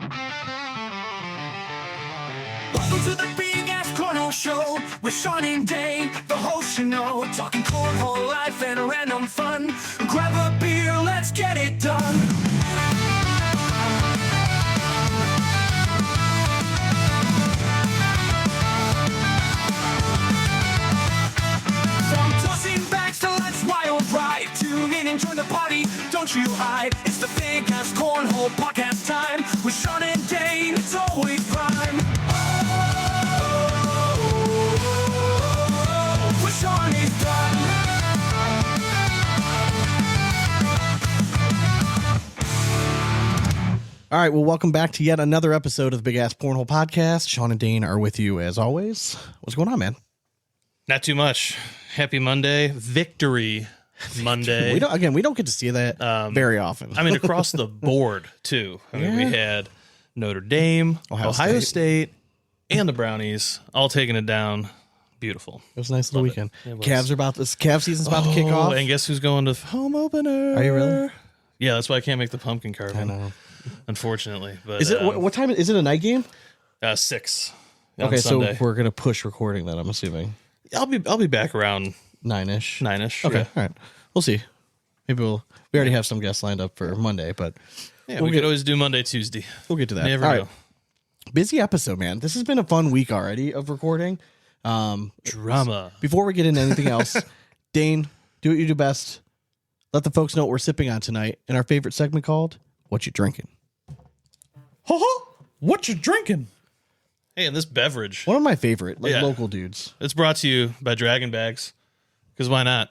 Welcome to the Big Ass Cornhole Show with Sean and Dane, the host, you know, talking cornhole life and random fun. Grab a beer, let's get it done. From tossing bags to let's wild ride, tune in and join the party, don't you hide. It's the Big Ass Cornhole podcast time with Sean and Dane. It's always prime. Sean is done. All right, well, welcome back to yet another episode of the Big Ass Cornhole Podcast. Sean and Dane are with you as always. What's going on, man? Not too much. Happy Monday. Victory Monday. We don't get to see that very often. I mean, across the board, too. I mean, we had Notre Dame, Ohio State, and the Brownies all taking it down. Beautiful. It was a nice little weekend. Cavs season's about to kick off. And guess who's going to home opener? Are you really? Yeah, that's why I can't make the pumpkin carving. I know. Unfortunately. But Is it what time is it, a night game? 6. Okay, Sunday. so we're gonna push recording then, I'm assuming. I'll be back around 9-ish. 9-ish. Okay. Yeah. All right. We'll see. Maybe we already have some guests lined up for Monday, but Yeah, we could always do Monday, Tuesday. we'll get to that. Never All know. right. Busy episode, man. This has been a fun week already of recording. Drama. Before we get into anything else, Dane, do what you do best. Let the folks know what we're sipping on tonight in our favorite segment called What You Drinking. What you drinking? Hey, and this beverage, One of my favorite, Yeah. local dudes. it's brought to you by Dragon Bags, because why not?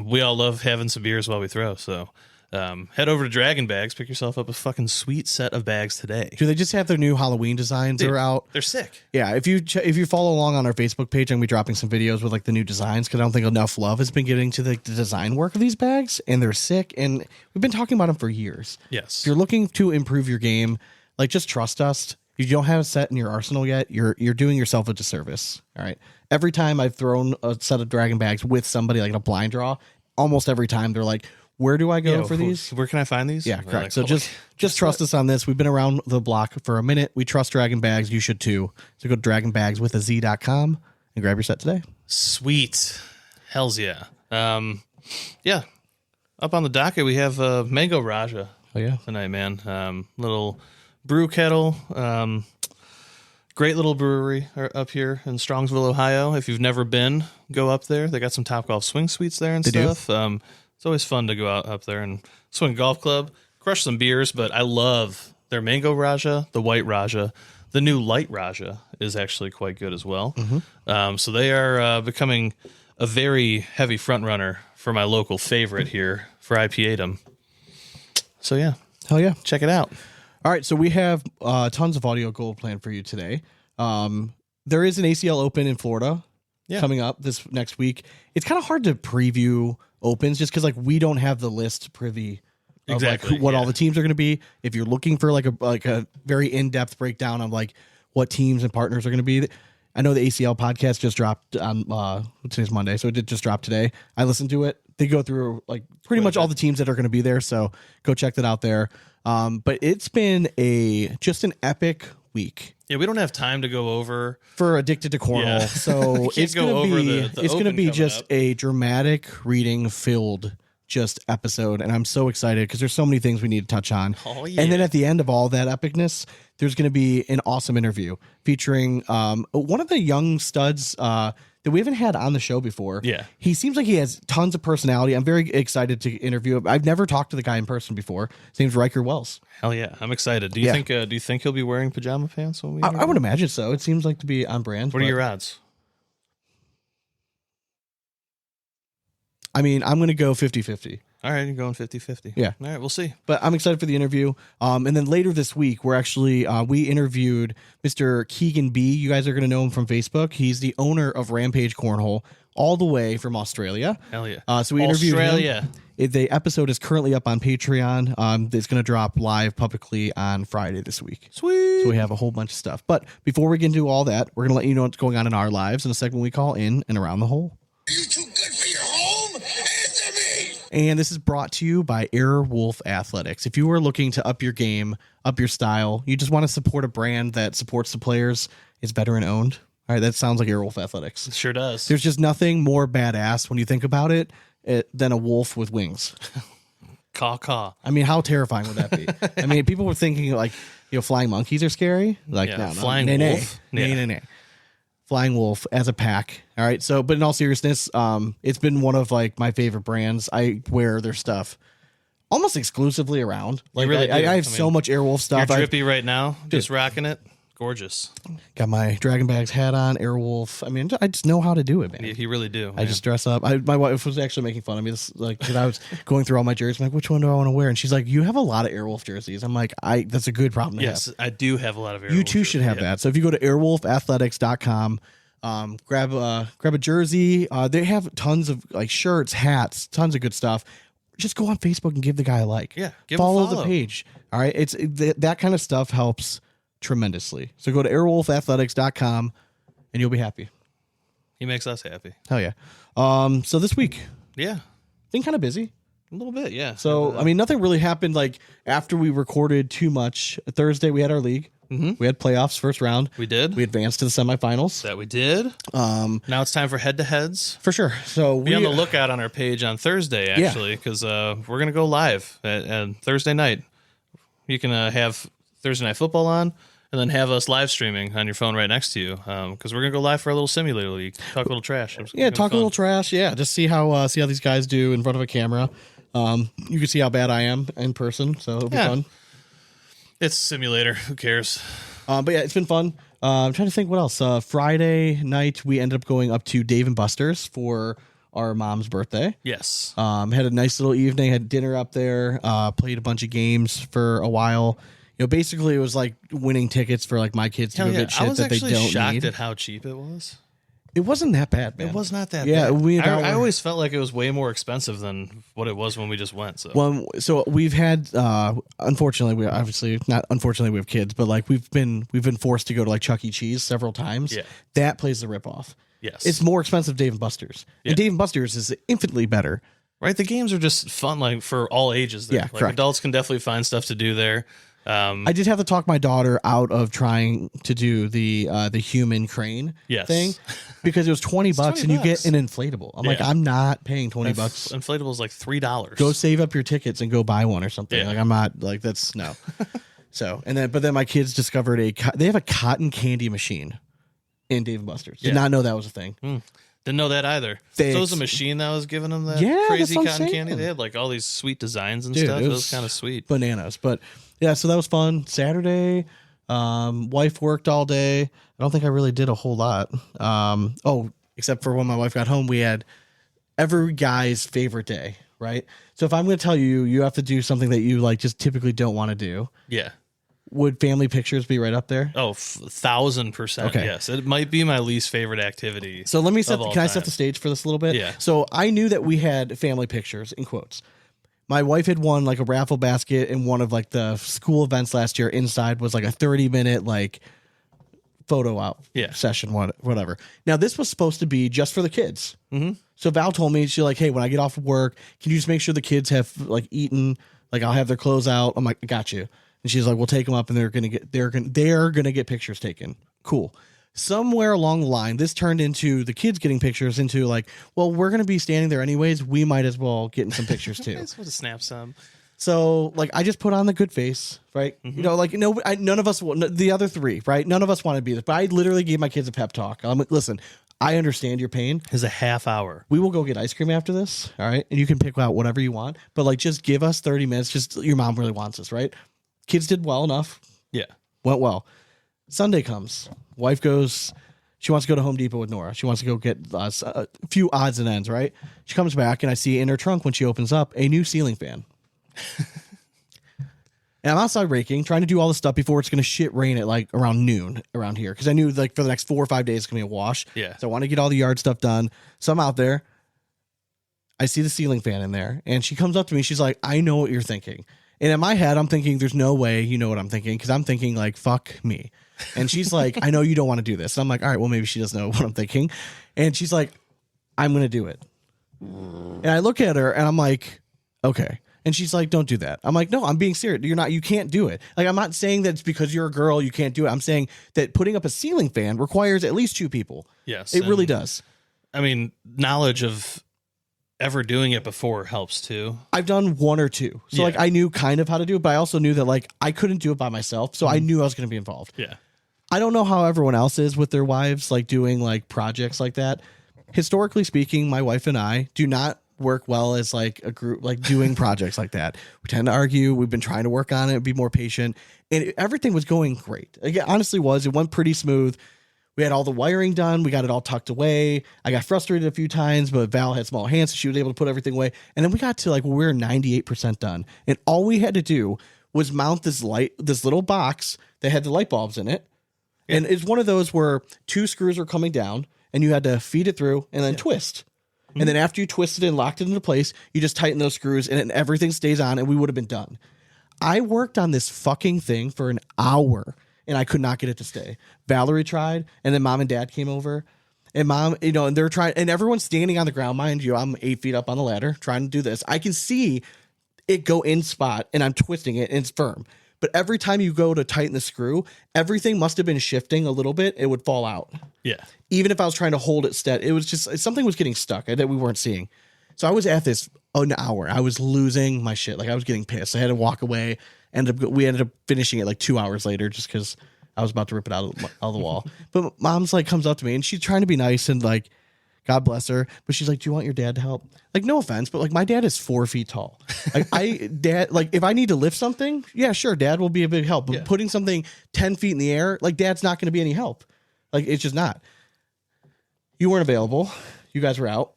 We all love having some beers while we throw, so head over to Dragon Bags, pick yourself up a fucking sweet set of bags today. Do they just have their new Halloween designs that are out? They're sick. Yeah, if you follow along on our Facebook page, I'm gonna be dropping some videos with like the new designs because I don't think enough love has been getting to the design work of these bags, and they're sick. And we've been talking about them for years. Yes. If you're looking to improve your game, like just trust us. If you don't have a set in your arsenal yet, you're doing yourself a disservice. All right. Every time I've thrown a set of Dragon Bags with somebody like in a blind draw, almost every time they're like, "Where do I go for these?" Where can I find these? Yeah, And we're correct. like, So "Oh, just trust us on this. We've been around the block for a minute. We trust Dragon Bags. You should too. So go to dragonbagswithaz.com and grab your set today. sweet. Hells yeah. Yeah. Up on the docket, we have Mango Raja Oh yeah. tonight, man. Little brew kettle. Great little brewery up here in Strongsville, Ohio. If you've never been, go up there. They got some Topgolf swing suites there and They do? stuff. It's always fun to go up there and swing golf club, crush some beers. But I love their Mango Raja, the White Raja. The new Light Raja is actually quite good as well. So they are becoming a very heavy front runner for my local favorite here for IPA-dom. So yeah, Hell yeah. check it out. All right. So we have tons of audio gold planned for you today. There is an ACL Open in Florida coming up this next week. It's kind of hard to preview opens just because like we don't have the list privy of Exactly, like what all yeah. the teams are going to be. If you're looking for like a very in-depth breakdown of like what teams and partners are going to be, I know the ACL podcast just dropped on today's Monday, so it did just drop today. I listened to it. They go through like pretty much all the teams that are going to be there, so go check that out there. But it's been just an epic week Yeah, we don't have time to go over. for Addicted to Cornhole. Yeah. So Can't it's go going to over be the it's going to open be coming just up. a dramatic reading filled just episode, and I'm so excited because there's so many things we need to touch on. Oh, yeah. And then at the end of all that epicness, there's going to be an awesome interview featuring one of the young studs that we haven't had on the show before. Yeah. He seems like he has tons of personality. I'm very excited to interview him. I've never talked to the guy in person before. His name's Ryker Wells. Hell yeah, I'm excited. Do you Yeah. think? Do you think he'll be wearing pajama pants when we? I would imagine so. It seems like to be on brand. What are but- your odds? I mean, I'm going to go 50-50. All right, you're going 50-50. Yeah. All right, we'll see. But I'm excited for the interview. And then later this week, we're actually we interviewed Mr. Keegan B. You guys are going to know him from Facebook. He's the owner of Rampage Cornhole, all the way from Australia. Hell yeah. So we interviewed Australia. him. The episode is currently up on Patreon. It's going to drop live publicly on Friday this week. Sweet. So we have a whole bunch of stuff. But before we get into all that, we're going to let you know what's going on in our lives in a segment we call In and Around the Hole. Are you too good for your home? Answer me! And this is brought to you by Airwolf Athletics. If you are looking to up your game, up your style, you just want to support a brand that supports the players, is veteran owned. All right, that sounds like Airwolf Athletics. It sure does. There's just nothing more badass when you think about it, than a wolf with wings. Caw caw. I mean, how terrifying would that be? I mean, people were thinking like, flying monkeys are scary. Like, Yeah, no, flying wolf. Nay. Flying wolf as a pack. All right. So, but in all seriousness, it's been one of like my favorite brands. I wear their stuff almost exclusively around. Like, really do. I have so much Airwolf stuff. You're drippy right now. Just rocking it. Gorgeous. Got my Dragon Bags hat on, Airwolf. I mean, I just know how to do it, man. You really do. I just dress up. My wife was actually making fun of me. This like, because I was going through all my jerseys. I'm like, which one do I want to wear? And she's like, you have a lot of Airwolf jerseys. I'm like, that's a good problem to have. Yes, I do have a lot of Airwolf. You too should have that. So if you go to airwolfathletics.com, grab a jersey. They have tons of like shirts, hats, tons of good stuff. Just go on Facebook and give the guy a like. Yeah, give him a follow follow. the page. All right, that kind of stuff helps tremendously. So go to airwolfathletics.com and you'll be happy. He makes us happy. Hell yeah. So this week, Yeah, been kind of busy. a little bit. Yeah. So I mean, nothing really happened like after we recorded too much. Thursday we had our league. We had playoffs, first round. we did. We advanced to the semifinals. That we did. Now it's time for head-to-heads. For sure. So Be on the lookout on our page on Thursday, actually, because we're going to go live at Thursday night. You can have Thursday Night Football on, and then have us live streaming on your phone right next to you, because we're going to go live for a little simulator league. Talk a little trash. Yeah, talk a little trash. Yeah, just see how these guys do in front of a camera. You can see how bad I am in person, so it'll be fun. It's a simulator. Who cares? But yeah, it's been fun. I'm trying to think what else. Friday night, we ended up going up to Dave and Buster's for our mom's birthday. Yes. Had a nice little evening, had dinner up there, played a bunch of games for a while. Basically it was like winning tickets for like my kids to go get shit that they don't I was actually shocked need. at how cheap it was. It wasn't that bad, man. It was not that Yeah, bad. I always felt like it was way more expensive than what it was when we just went. So we've had unfortunately we have kids, but like we've been forced to go to like Chuck E. Cheese several times. Yeah. That plays the ripoff. Yes. It's more expensive Dave and Buster's. Yeah. And Dave and Buster's is infinitely better. Right, the games are just fun, like for all ages. There. Yeah, like correct. Adults can definitely find stuff to do there. I did have to talk my daughter out of trying to do the human crane thing because it was $20 and you get an inflatable. I'm like, I'm not paying $20. Inflatable is like $3. Go save up your tickets and go buy one or something. Yeah. Like I'm not like that's no. So but then my kids discovered they have a cotton candy machine in Dave and Buster's. Did not know that was a thing. Didn't know that either. So it was a machine that was giving them that crazy that's what I'm cotton candy. saying. They had like all these sweet designs and Dude, stuff. It was kind of sweet. Bananas. But yeah, so that was fun. Saturday, wife worked all day. I don't think I really did a whole lot. Except for when my wife got home, we had every guy's favorite day, right? So if I'm going to tell you, you have to do something that you like just typically don't want to do. Yeah. Would family pictures be right up there? Oh, 1,000%. Okay. Yes. It might be my least favorite activity. So let me of all can I set time. the stage for this a little bit? Yeah. So I knew that we had family pictures in quotes. My wife had won like a raffle basket in one of like the school events last year. Inside was like a 30-minute like photo out session, whatever. Now this was supposed to be just for the kids. Mm-hmm. So Val told me, she's like, hey, when I get off of work, can you just make sure the kids have like eaten? Like I'll have their clothes out. I'm like, I got you. And she's like, we'll take them up and they're gonna get pictures taken. Cool. Somewhere along the line, this turned into the kids getting pictures into like, well, we're gonna be standing there anyways. We might as well get in some pictures too. I supposed to snap some. So like, I just put on the good face, right? Mm-hmm. Like none of us, the other three, right? None of us want to be this, but I literally gave my kids a pep talk. I'm like, listen, I understand your pain. Is a half hour. We will go get ice cream after this, all right? And you can pick out whatever you want, but like, just give us 30 minutes. Just your mom really wants us, right? Kids did well enough. Yeah. Went well. Sunday comes. Wife goes, she wants to go to Home Depot with Nora. She wants to go get a few odds and ends, right? She comes back and I see in her trunk when she opens up a new ceiling fan. And I'm outside raking, trying to do all this stuff before it's going to shit rain at like around noon around here. Because I knew like for the next 4 or 5 days it's going to be a wash. Yeah. So I want to get all the yard stuff done. So I'm out there. I see the ceiling fan in there. And she comes up to me. She's like, I know what you're thinking. And in my head, I'm thinking, there's no way you know what I'm thinking. Because I'm thinking like, fuck me. And she's like, I know you don't want to do this. And I'm like, all right, well, maybe she doesn't know what I'm thinking. And she's like, I'm going to do it. And I look at her and I'm like, okay. And she's like, don't do that. I'm like, no, I'm being serious. You can't do it. Like, I'm not saying that it's because you're a girl, you can't do it. I'm saying that putting up a ceiling fan requires at least 2 people. Yes. It really does. I mean, knowledge of ever doing it before helps too. I've done 1 or 2. So like, I knew kind of how to do it, but I also knew that like, I couldn't do it by myself. So I knew I was going to be involved. Yeah. I don't know how everyone else is with their wives, like doing like projects like that. Historically speaking, my wife and I do not work well as like a group, like doing projects like that. We tend to argue. We've been trying to work on it, be more patient, and everything was going great. Like, it honestly was. It went pretty smooth. We had all the wiring done. We got it all tucked away. I got frustrated a few times, but Val had small hands, so she was able to put everything away. And then we got to like, we were 98% done, and all we had to do was mount this little box that had the light bulbs in it. Yeah. And it's one of those where 2 screws were coming down, and you had to feed it through and then twist. And then after you twisted it and locked it into place, you just tighten those screws and everything stays on, and we would have been done. I worked on this fucking thing for an hour and I could not get it to stay. Valerie tried, and then Mom and Dad came over, and Mom, and they're trying, and everyone's standing on the ground. Mind you, I'm 8 feet up on the ladder trying to do this. I can see it go in spot, and I'm twisting it and it's firm. But every time you go to tighten the screw, everything must have been shifting a little bit. It would fall out. Yeah. Even if I was trying to hold it steady, it was just something was getting stuck that we weren't seeing. So I was at this an hour. I was losing my shit. Like, I was getting pissed. I had to walk away. We ended up finishing it like 2 hours later just because I was about to rip it out of the wall. But Mom's like comes up to me and she's trying to be nice and like, God bless her. But she's like, do you want your dad to help? Like, no offense, but like, my dad is 4 feet tall. Like, if I need to lift something, yeah, sure, Dad will be a big help. But putting something 10 feet in the air, like, Dad's not going to be any help. Like, it's just not. You weren't available. You guys were out.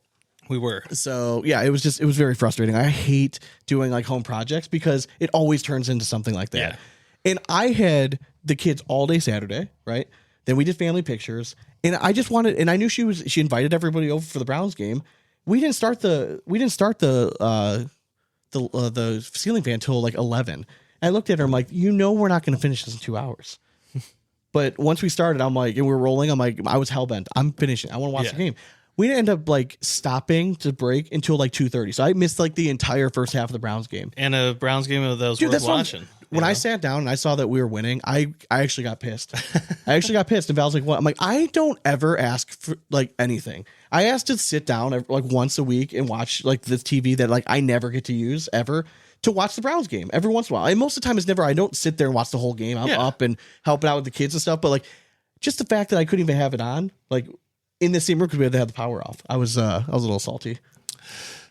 We were. So yeah, it was very frustrating. I hate doing like home projects because it always turns into something like that. Yeah. And I had the kids all day Saturday, right? Then we did family pictures, and I just wanted, and I knew she invited everybody over for the Browns game. We didn't start the ceiling fan till like 11. And I looked at her, I'm like, we're not going to finish this in 2 hours. But once we started, I'm like, and we were rolling, I'm like, I was hellbent. I'm finishing. I want to watch the game. We didn't end up like stopping to break until like 2:30. So I missed like the entire first half of the Browns game. And a Browns game that was worth watching. When I sat down and I saw that we were winning, I actually got pissed. And Val's like, what? I'm like, I don't ever ask for like anything. I asked to sit down like once a week and watch like this TV that like I never get to use ever, to watch the Browns game every once in a while. And most of the time it's never, I don't sit there and watch the whole game. I'm up and helping out with the kids and stuff. But like, just the fact that I couldn't even have it on, like in the same room because we had to have the power off. I was a little salty.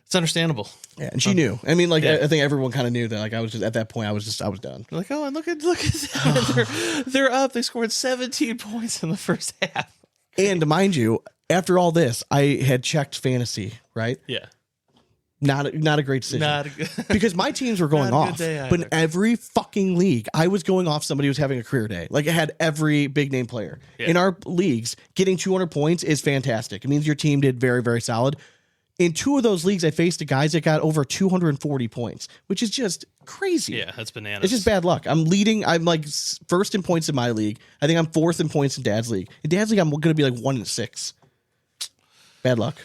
It's understandable. Yeah, and she knew. I mean, like, I think everyone kind of knew that. Like, I was just at that point. I was done. You're like, oh, and look at that. they're up. They scored 17 points in the first half. And mind you, after all this, I had checked fantasy, right? Yeah. Not a great decision. Because my teams were going off. But in every fucking league, I was going off somebody who was having a career day. Like, it had every big name player. Yeah. In our leagues, getting 200 points is fantastic. It means your team did very, very solid. In 2 of those leagues, I faced the guys that got over 240 points, which is just crazy. Yeah, that's bananas. It's just bad luck. I'm leading. I'm like first in points in my league. I think I'm 4th in points in Dad's league. In Dad's league, I'm going to be like 1 in 6. Bad luck.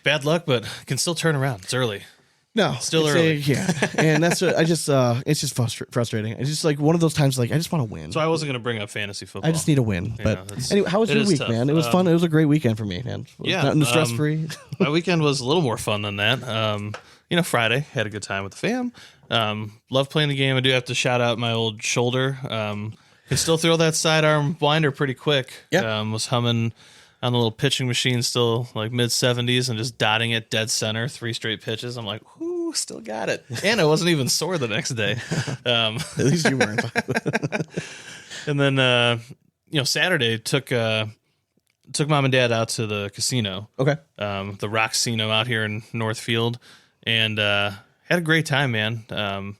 Bad luck, but can still turn around. It's early. No, still early. Yeah, and that's what it's just frustrating. It's just like one of those times like I just want to win. So I wasn't going to bring up fantasy football. I just need a win. But anyway, how was your week, tough. man? It was fun. It was a great weekend for me, man. Stress free. My weekend was a little more fun than that. Friday had a good time with the fam. Love playing the game. I do have to shout out my old shoulder. Can still throw that sidearm blinder pretty quick. Yeah. Was humming on the little pitching machine, still like mid 70s, and just dotting it dead center 3 straight pitches. I'm like, whoo, still got it. And I wasn't even sore the next day. At least you weren't. And then Saturday took Mom and Dad out to the casino. Okay. The Rock Casino out here in Northfield, and had a great time, man.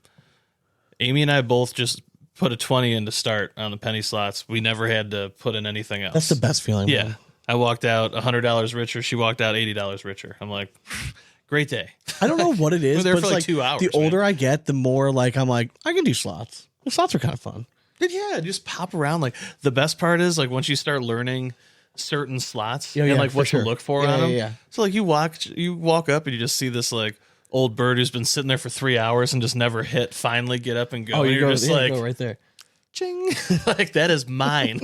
Amy and I both just put a 20 in to start on the penny slots. We never had to put in anything else. That's the best feeling. Yeah. Man. I walked out $100 richer. She walked out $80 richer. I'm like, great day. I don't know what it is. We were there but for it's like 2 hours. The older I get, the more like I'm like, I can do slots. The slots are kind of fun. Yeah, just pop around. Like the best part is like once you start learning certain slots and like what to look for on them. Yeah. So like you walk up and you just see this like old bird who's been sitting there for 3 hours and just never hit finally get up and go. Oh, And you you're go, just yeah, like, you go right there. Ching. like that is mine.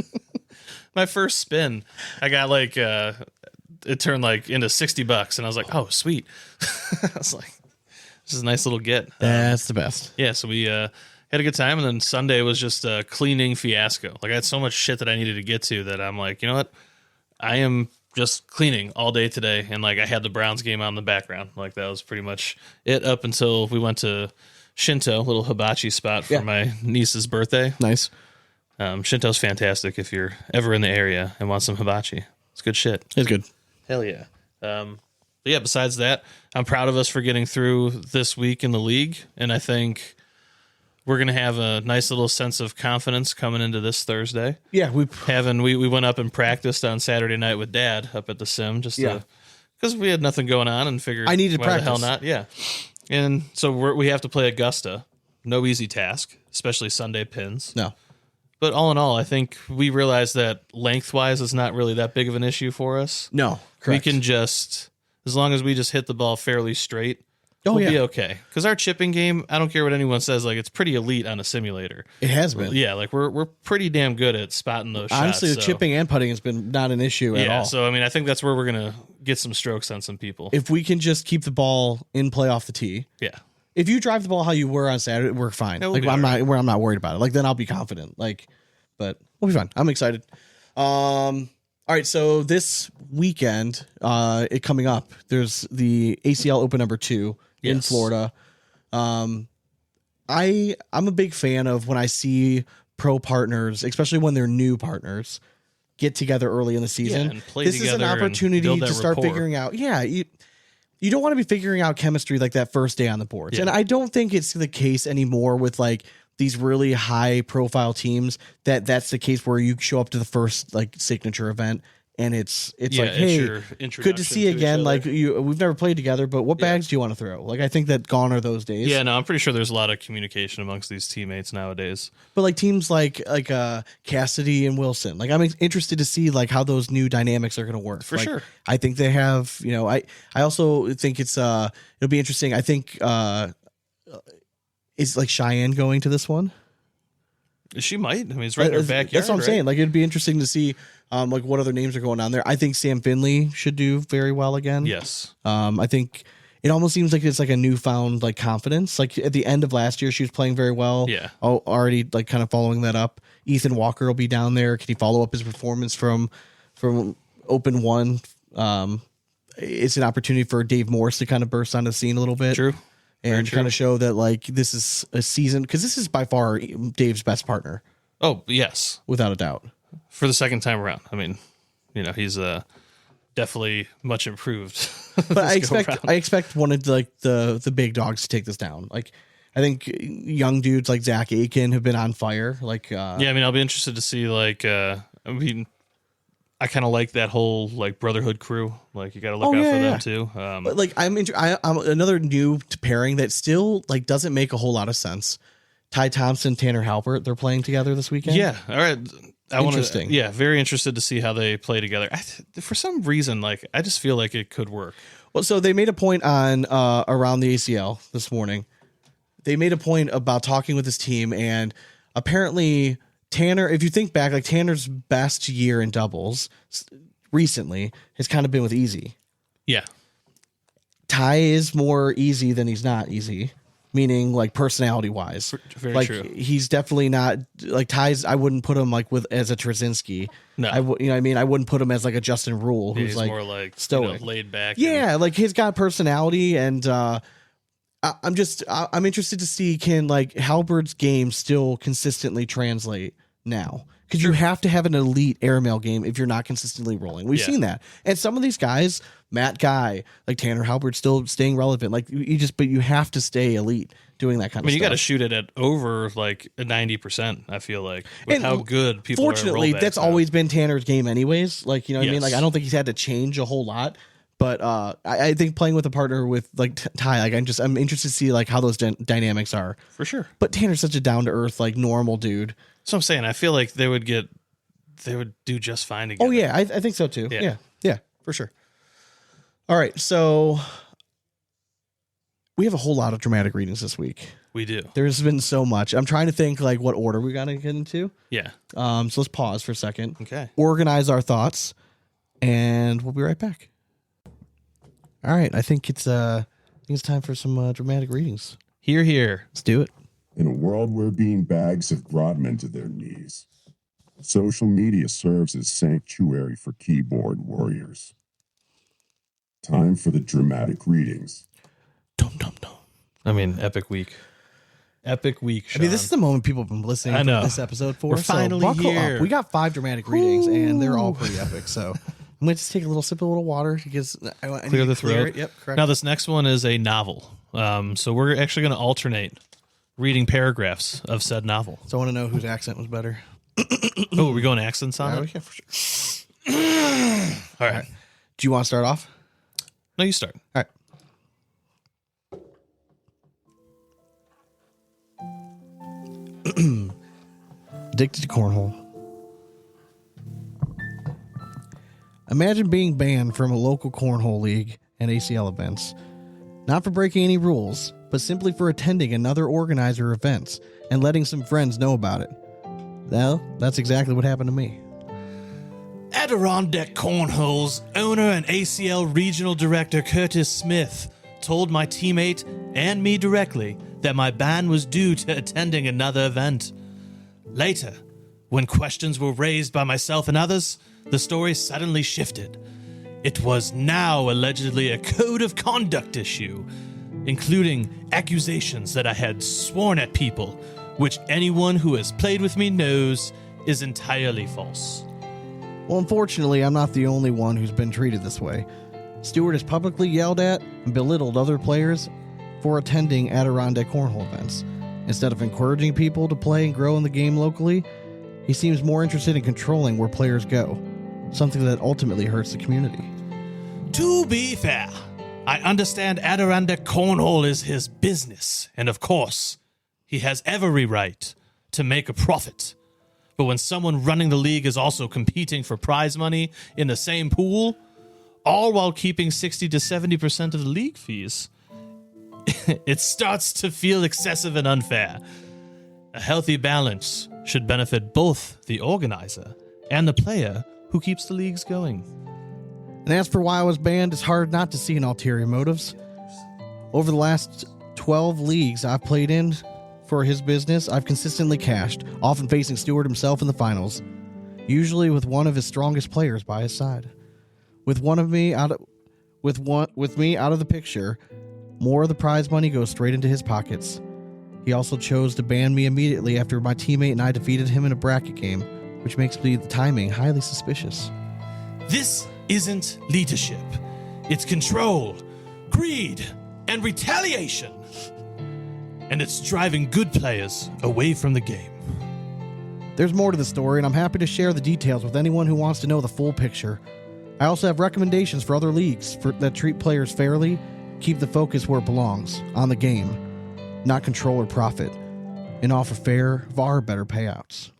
My first spin, I got like it turned like into $60, and I was like, oh sweet. I was like, this is a nice little get. That's the best. Yeah, so we had a good time, and then Sunday was just a cleaning fiasco. Like I had so much shit that I needed to get to that I'm like, you know what, I am just cleaning all day today, and like I had the Browns game on in the background. Like that was pretty much it up until we went to Shinto, a little hibachi spot for my niece's birthday. Nice. Shinto's fantastic if you're ever in the area and want some hibachi. It's good shit. It's good. Hell yeah. But yeah, besides that, I'm proud of us for getting through this week in the league, and I think we're going to have a nice little sense of confidence coming into this Thursday. Yeah, we went up and practiced on Saturday night with Dad up at the sim just because we had nothing going on and figured I needed why practice. the hell not? Yeah. And so we have to play Augusta. No easy task, especially Sunday pins. No. But all in all, I think we realized that lengthwise is not really that big of an issue for us. No. Correct. We can just, as long as we just hit the ball fairly straight, we'll be okay. Because our chipping game, I don't care what anyone says, like it's pretty elite on a simulator. It has been. Yeah, like we're pretty damn good at spotting those Honestly, shots. the chipping and putting has been not an issue at all. So I mean, I think that's where we're gonna get some strokes on some people. If we can just keep the ball in play off the tee. Yeah. If you drive the ball how you were on Saturday, we're fine. Yeah, we'll like be I'm all not worried about it. Like then I'll be confident. Like, but we'll be fine. I'm excited. All right, so this weekend, it coming up, there's the ACL Open number 2 in Florida. I'm a big fan of when I see pro partners, especially when they're new partners, get together early in the season. and play this is an together and opportunity build to that start rapport. figuring out. Yeah, you don't want to be figuring out chemistry like that first day on the boards. Yeah. And I don't think it's the case anymore with like these really high profile teams that's the case where you show up to the first like signature event and it's like, hey, your good to introduction see you each again. other. Like we've never played together, but what bags do you want to throw? Like I think that gone are those days. Yeah, no, I'm pretty sure there's a lot of communication amongst these teammates nowadays. But like teams like Cassidy and Wilson, like I'm interested to see like how those new dynamics are going to work. For Like, sure. I think they have, I also think it'll be interesting. I think is like Cheyenne going to this one? She might. I mean, it's right in her backyard. That's what I'm right? saying. Like it'd be interesting to see like what other names are going on there. I think Sam Finley should do very well again. Yes. I think it almost seems like it's like a newfound like confidence. Like at the end of last year, she was playing very well. Yeah. Already like kind of following that up. Ethan Walker will be down there. Can he follow up his performance from Open 1? It's an opportunity for Dave Morse to kind of burst on the scene a little bit. True. And kind of show that like this is a season, because this is by far Dave's best partner, Oh, yes. without a doubt. For the second time around. I mean, he's definitely much improved. But I expect one of the big dogs to take this down. Like I think young dudes like Zach Aiken have been on fire. Like Yeah, I mean, I'll be interested to see like I kind of like that whole like brotherhood crew. Like you got to look out for them too. But like I'm another new pairing that still like doesn't make a whole lot of sense. Ty Thompson, Tanner Halpert, they're playing together this weekend. Yeah. All right. Interesting. Yeah, very interested to see how they play together. For some reason, like I just feel like it could work. Well, so they made a point on around the ACL this morning. They made a point about talking with his team, and apparently Tanner, if you think back, like Tanner's best year in doubles recently has kind of been with easy. Yeah. Ty is more easy than he's not easy, meaning like personality wise. Very like true. he's definitely not like Ty's. I wouldn't put him like as a Trzynski. No. I what I mean? I wouldn't put him as like a Justin Rule, who's He's like more like stoic, laid back. Yeah, like he's got personality, and I'm interested to see can like Halbert's game still consistently translate now, because you have to have an elite airmail game if you're not consistently rolling. We've seen that, and some of these guys, Matt Guy, like Tanner Halbert, still staying relevant. Like but you have to stay elite doing that kind of I mean, stuff. you got to shoot it at over like 90%. I feel like with And how good people. Fortunately, are at rollbacks that's now. always been Tanner's game, anyways. Like what I mean. Yes. Like I don't think he's had to change a whole lot. But I think playing with a partner with like Ty, like I'm interested to see like how those dynamics are for sure. But Tanner's such a down to earth, like normal dude. So I'm saying I feel like they would do just fine together. Oh yeah, I think so too. Yeah. Yeah, for sure. All right, so we have a whole lot of dramatic readings this week. We do. There's been so much. I'm trying to think like what order we got to get into. Yeah. So let's pause for a second. Okay. Organize our thoughts, and we'll be right back. All right. I think it's time for some dramatic readings. Here, here. Let's do it. In a world where beanbags have brought men to their knees, social media serves as sanctuary for keyboard warriors. Time for the dramatic readings. Dum dum dum. I mean, epic week. Epic week, Sean. I mean, this is the moment people have been listening I know. to this episode for. We're so finally buckle here. up. We got 5 dramatic readings, and they're all pretty epic. So I'm going to just take a little sip of a little water because I need Clear to the throat. it. Yep, correct. Now, this next one is a novel. So we're actually going to alternate reading paragraphs of said novel. So I want to know whose accent was better. Oh, are we going accents on it? Yeah, for sure. All right. Do you want to start off? No, you start. All right. Addicted to cornhole. Imagine being banned from a local cornhole league and ACL events. Not for breaking any rules, but simply for attending another organizer events and letting some friends know about it. Well, that's exactly what happened to me. Adirondack Cornhole's owner and ACL regional director Curtis Smith told my teammate and me directly that my ban was due to attending another event. Later, when questions were raised by myself and others, the story suddenly shifted. It was now allegedly a code of conduct issue, including accusations that I had sworn at people, which anyone who has played with me knows is entirely false. Well, unfortunately, I'm not the only one who's been treated this way. Stewart has publicly yelled at and belittled other players for attending Adirondack Cornhole events. Instead of encouraging people to play and grow in the game locally, he seems more interested in controlling where players go, something that ultimately hurts the community. To be fair, I understand Adirondack Cornhole is his business, and of course, he has every right to make a profit. But when someone running the league is also competing for prize money in the same pool, all while keeping 60 to 70% of the league fees, it starts to feel excessive and unfair. A healthy balance should benefit both the organizer and the player who keeps the leagues going. And as for why I was banned, it's hard not to see an ulterior motives. Over the last 12 leagues I've played in for his business, I've consistently cashed, often facing Stewart himself in the finals, usually with one of his strongest players by his side. With me out of the picture, more of the prize money goes straight into his pockets. He also chose to ban me immediately after my teammate and I defeated him in a bracket game, which makes the timing highly suspicious. This isn't leadership. It's control, greed, and retaliation. And it's driving good players away from the game. There's more to the story, and I'm happy to share the details with anyone who wants to know the full picture. I also have recommendations for other leagues that treat players fairly, keep the focus where it belongs, on the game, not control or profit, and offer far better payouts.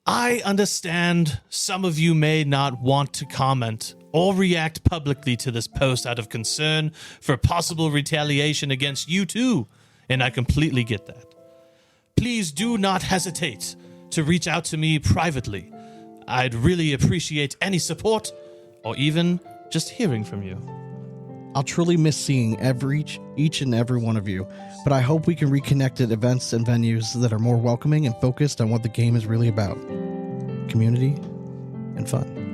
I understand some of you may not want to comment or react publicly to this post out of concern for possible retaliation against you too, and I completely get that. Please do not hesitate to reach out to me privately. I'd really appreciate any support or even just hearing from you. I'll truly miss seeing each and every one of you, but I hope we can reconnect at events and venues that are more welcoming and focused on what the game is really about. Community and fun.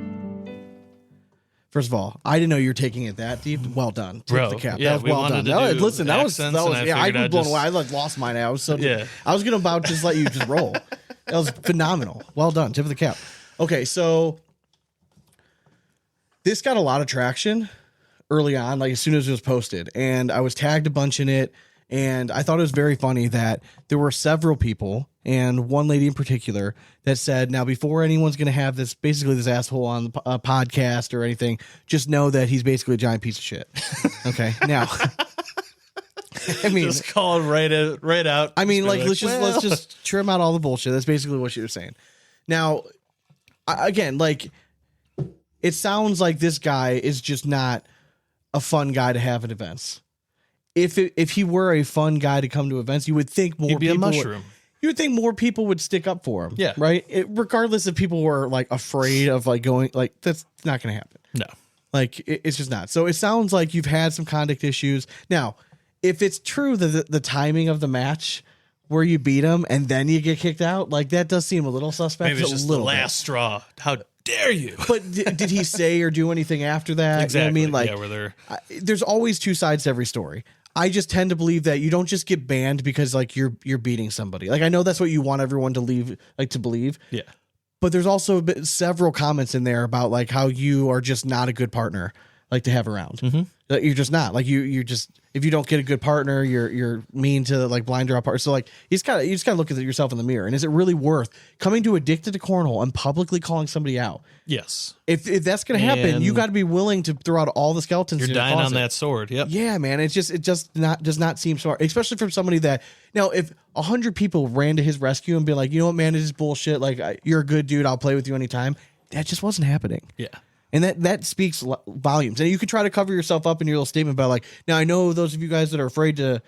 First of all, I didn't know you were taking it that deep. Well done. Tip Bro, the cap. yeah, that was we well wanted done. to do Listen, that was accents, and I yeah, I figured was I'd blown just- away. I lost mine. I was so Yeah. I was gonna about just let you just roll. That was phenomenal. Well done. Tip of the cap. Okay, so this got a lot of traction early on, like as soon as it was posted, and I was tagged a bunch in it, and I thought it was very funny that there were several people, and one lady in particular, that said, now before anyone's going to have this, basically this asshole on the podcast or anything, just know that he's basically a giant piece of shit. Okay, now, I mean, Just call it right out. I mean, Just be let's just trim out all the bullshit. That's basically what she was saying. Now, again, like, it sounds like this guy is just not a fun guy to have at events. if he were a fun guy to come to events, you would think more He'd be a people mushroom. you would think more people would stick up for him. Yeah. Right. Regardless if people were like afraid of like going, like that's not going to happen. No. Like it's just not. So it sounds like you've had some conduct issues. Now, if it's true that the timing of the match where you beat him and then you get kicked out, like that does seem a little suspect. Maybe it's just the last straw. How dare you? But did he say or do anything after that? Exactly. You know what I mean? Like, yeah, where they're there's always two sides to every story. I just tend to believe that you don't just get banned because like you're beating somebody. Like I know that's what you want everyone to believe. yeah. But there's also been several comments in there about like how you are just not a good partner like to have around. That you're just not like you just if you don't get a good partner, you're mean to like blind draw partners. So like you just gotta look at yourself in the mirror. And is it really worth coming to Addicted to Cornhole and publicly calling somebody out? Yes. If that's gonna happen, And you got to be willing to throw out all the skeletons. You're in your dying on closet. that sword. Yep. Yeah, man. It does not seem smart, especially from somebody that now if 100 people ran to his rescue and be like, you know what, man, this is bullshit. Like you're a good dude. I'll play with you anytime. That just wasn't happening. Yeah. And that speaks volumes. And you could try to cover yourself up in your little statement by like, now I know those of you guys that are afraid to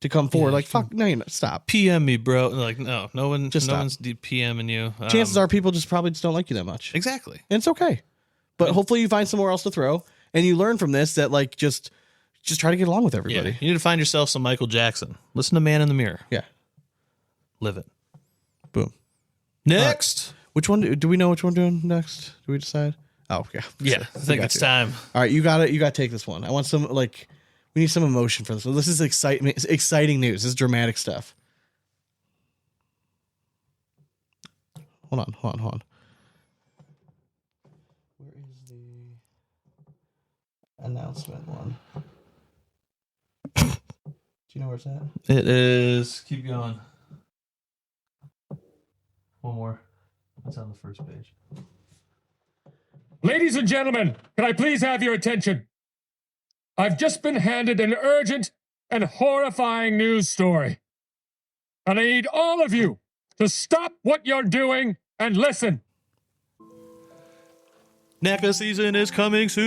come forward, like, fuck, no, you know, stop. PM me, bro. Like, no one's stop. PMing you. Chances are people just probably just don't like you that much. Exactly. And it's okay. But hopefully you find somewhere else to throw and you learn from this that like, just try to get along with Yeah. everybody. You need to find yourself some Michael Jackson. Listen to Man in the Mirror. Yeah. Live it. Boom. Next. Which one do we know which one we're doing next? Do we decide? Oh, yeah. Yeah. I think it's time. All right, you got to take this one. I want some like we need some emotion for this one. This is exciting news. This is dramatic stuff. Hold on. Where is the announcement one? Do you know where it's at? It is. Keep going. One more. It's on the first page. Ladies and gentlemen, can I please have your attention? I've just been handed an urgent and horrifying news story. And I need all of you to stop what you're doing and listen. NACA season is coming soon.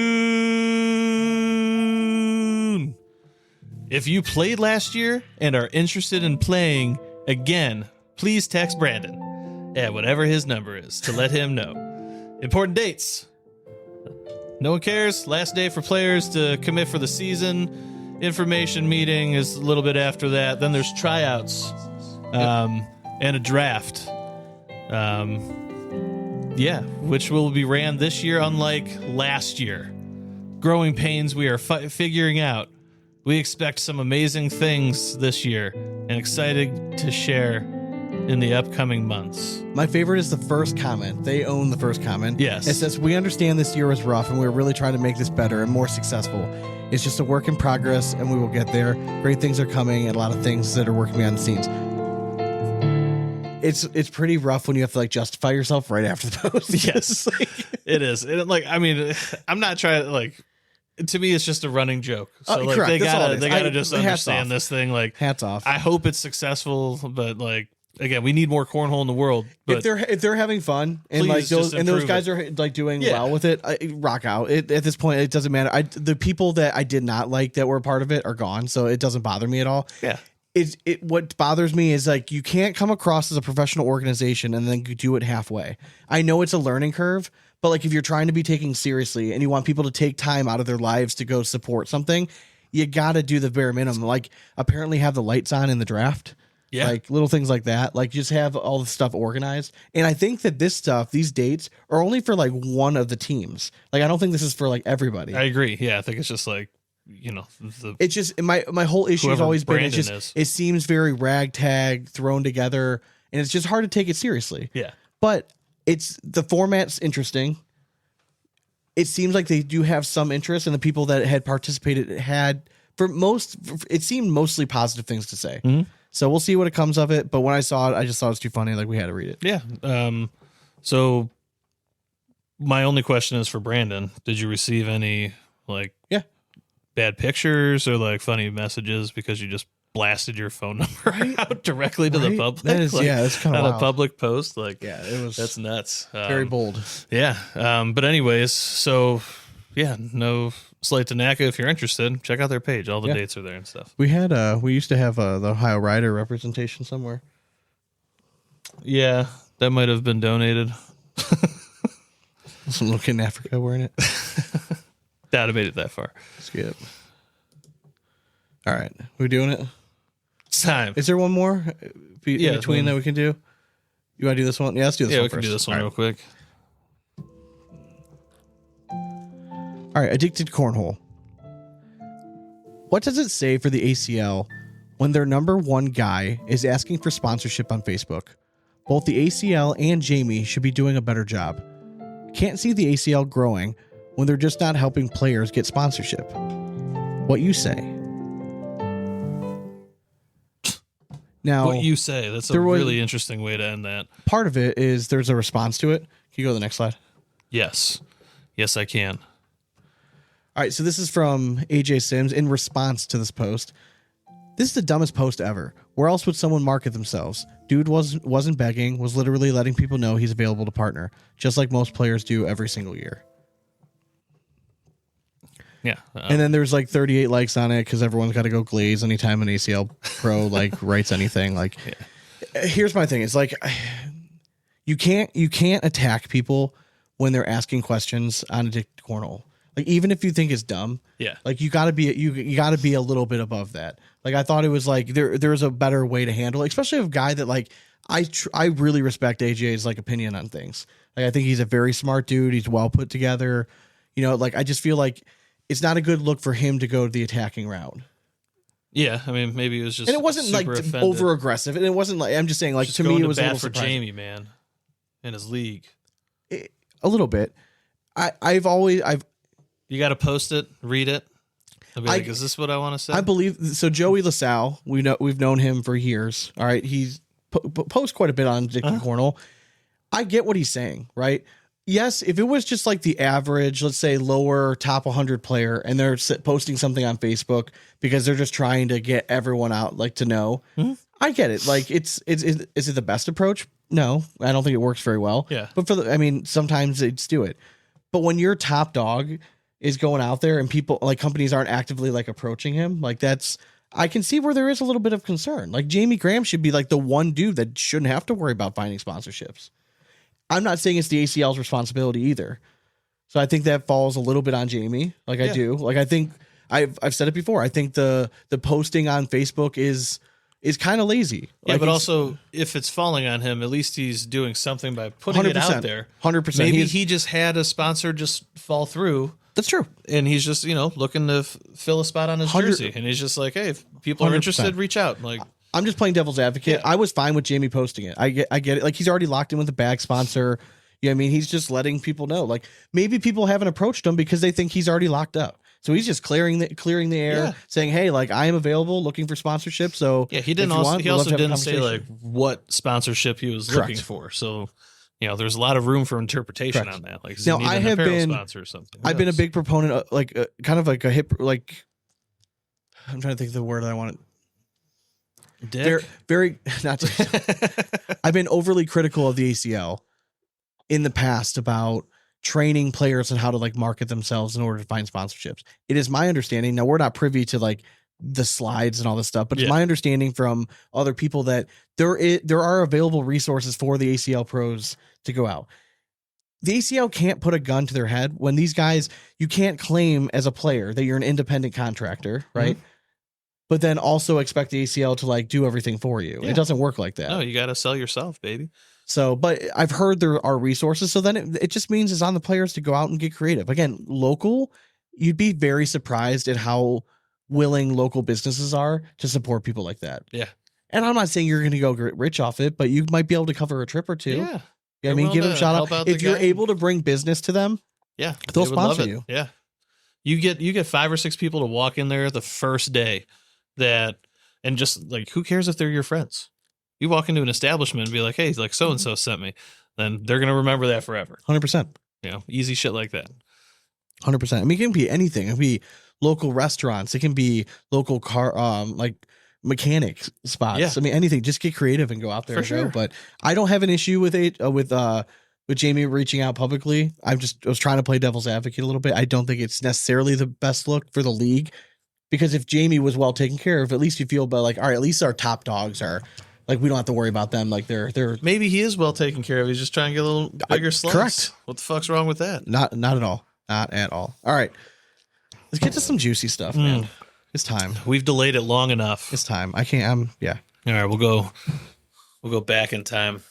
If you played last year and are interested in playing again, please text Brandon at whatever his number is to let him know. Important dates. No one cares. Last day for players to commit for the season. Information meeting is a little bit after that. Then there's tryouts and a draft. Which will be ran this year, unlike last year. Growing pains we are figuring out. We expect some amazing things this year and excited to share in the upcoming months. My favorite is the first comment. They own the first comment. Yes. It says, we understand this year was rough and we're really trying to make this better and more successful. It's just a work in progress and we will get there. Great things are coming and a lot of things that are working behind the scenes. It's pretty rough when you have to like justify yourself right after the post. Yes, it is. And like, I mean, I'm not trying to like, to me, it's just a running joke. So like, correct. they That's all it gotta is. just Hats understand off. this thing. Like, Hats off. I hope it's successful, but like, again, we need more cornhole in the world. But if they're having fun and Please like those just and those improve guys are like doing Yeah. well with it, rock out. At this point, it doesn't matter. The people that I did not like that were a part of it are gone, so it doesn't bother me at all. yeah, What bothers me is like you can't come across as a professional organization and then do it halfway. I know it's a learning curve, but like if you're trying to be taken seriously and you want people to take time out of their lives to go support something, you got to do the bare minimum. Like apparently have the lights on in the draft. Yeah. Like little things like that. Like just have all the stuff organized. And I think that these dates are only for like one of the teams. Like I don't think this is for like everybody. I agree. Yeah, I think it's just like, It's just my whole issue has Whoever always been it's Brandon just is. it seems very ragtag thrown together and it's just hard to take it seriously. yeah, But it's the format's interesting. It seems like they do have some interest and the people that had participated it seemed mostly positive things to say. Mm-hmm. So we'll see what it comes of it. But when I saw it, I just thought it was too funny. Like we had to read it. yeah. So my only question is for Brandon: did you receive any like bad pictures or like funny messages because you just blasted your phone number out directly to the public? That is, that's kind of on wild. a public post. Like, Yeah, it was that's nuts. very bold. Yeah. But anyways, so yeah, no slight to NACA. If you're interested, check out their page. All the dates are there and stuff. We used to have the Ohio Rider representation somewhere. Yeah, that might have been donated. Some little kid in Africa wearing it. Doubt I made it that far. Skip. All right, we doing it. It's time. Is there one more in between that we can do? You want to do this one? Yeah, let's do this one we first. can do this one All real quick. All right, addicted cornhole. What does it say for the ACL when their number one guy is asking for sponsorship on Facebook? Both the ACL and Jamie should be doing a better job. Can't see the ACL growing when they're just not helping players get sponsorship. What you say? Now, What you say. That's a really interesting way to end that. part of it is there's a response to it. Can you go to the next slide? Yes. Yes, I can. All right, so this is from AJ Sims in response to this post. This is the dumbest post ever. Where else would someone market themselves? Dude wasn't begging, was literally letting people know he's available to partner, just like most players do every single year. Yeah. And then there's like 38 likes on it because everyone's got to go glaze anytime an ACL pro like writes anything. Like, here's my thing: it's like you can't attack people when they're asking questions on Addicted Cornhole. Like, even if you think it's dumb, like you gotta be a little bit above that. Like, I thought it was like there's a better way to handle it, especially a guy that like I really respect AJ's like opinion on things. Like, I think he's a very smart dude. He's well put together. You know, like I just feel like it's not a good look for him to go the attacking route. Yeah, I mean, maybe it was just, and it wasn't like over aggressive, and it wasn't like, I'm just saying, like, just to me, it was bad a little for surprising. Jamie, man, in his league. A little bit. I've You got to post it, read it. I'll be like, is this what I want to say? I believe so. Joey LaSalle, we've known him for years. All right, he's posts quite a bit on Addicted Cornhole. I get what he's saying, right? Yes, if it was just like the average, let's say lower top 100 player, and they're posting something on Facebook because they're just trying to get everyone out, like, to know, I get it. Like, is it the best approach? No, I don't think it works very well. Yeah. But sometimes they just do it. But when your top dog is going out there and people, like, companies aren't actively like approaching him, like, I can see where there is a little bit of concern. Like, Jamie Graham should be like the one dude that shouldn't have to worry about finding sponsorships. I'm not saying it's the ACL's responsibility either. So I think that falls a little bit on Jamie. Like, I do. Like, I think I've said it before. I think the posting on Facebook is kind of lazy. Yeah, like, but also if it's falling on him, at least he's doing something by putting it out there. 100%. Maybe he just had a sponsor just fall through. That's true. And he's just, looking to fill a spot on his jersey. And he's just like, hey, if people are 100%. interested, reach out. Like, I'm just playing devil's advocate. Yeah. I was fine with Jamie posting it. I get it. Like, he's already locked in with a bag sponsor. You know what I mean? He's just letting people know. Like, maybe people haven't approached him because they think he's already locked up. So he's just clearing the air, saying, "Hey, like, I am available, looking for sponsorship." So he didn't. He also didn't say like what sponsorship he was looking for. So there's a lot of room for interpretation on that. Like, now, I have been sponsor or something. I've been a big proponent of kind of like a hip, like, I'm trying to think of the word I want. Dick? Very not. I've been overly critical of the ACL in the past about training players on how to like market themselves in order to find sponsorships. It is my understanding, now we're not privy to like the slides and all this stuff, but it's my understanding from other people that there are available resources for the ACL pros to go out. The ACL can't put a gun to their head when these guys, you can't claim as a player that you're an independent contractor, right? Mm-hmm. But then also expect the ACL to like do everything for you. Yeah. It doesn't work like that. No, you got to sell yourself, baby. So, but I've heard there are resources. So then it just means it's on the players to go out and get creative. Again, local, you'd be very surprised at how willing local businesses are to support people like that. Yeah. And I'm not saying you're going to go get rich off it, but you might be able to cover a trip or two. Yeah. I mean, give them a shout out. If you're able to bring business to them, they'll sponsor you. Yeah. You get 5 or 6 people to walk in there the first day and just like, who cares if they're your friends? You walk into an establishment and be like, hey, like so-and-so sent me. Then they're going to remember that forever. 100%. Easy shit like that. 100%. I mean, it can be anything. It can be local restaurants. It can be local car, like mechanic spots. Yeah. I mean, anything. Just get creative and go out there go. But I don't have an issue with with Jamie reaching out publicly. I was trying to play devil's advocate a little bit. I don't think it's necessarily the best look for the league, because if Jamie was well taken care of, at least you feel about like, all right, at least our top dogs are like, we don't have to worry about them. Like they're Maybe he is well taken care of. He's just trying to get a little bigger slugs. correct. What the fuck's wrong with that? not at all. Not at all. All right. Let's get to some juicy stuff, man. It's time. We've delayed it long enough. It's time. I can't. Yeah. All right, we'll go back in time.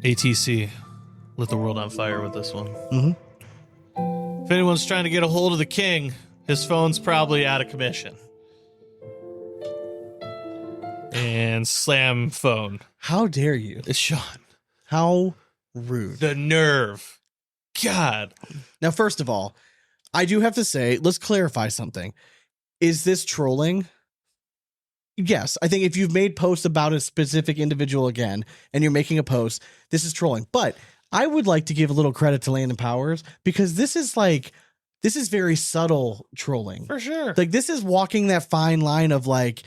ATC lit the world on fire with this one. Mm-hmm. If anyone's trying to get a hold of the king, his phone's probably out of commission. And slam phone. How dare you? It's Sean. How rude. The nerve. God. Now, first of all, I do have to say, let's clarify something. Is this trolling? Yes. I think if you've made posts about a specific individual again, and you're making a post, this is trolling. But I would like to give a little credit to Landon Powers, because this is very subtle trolling. For sure. Like, this is walking that fine line of like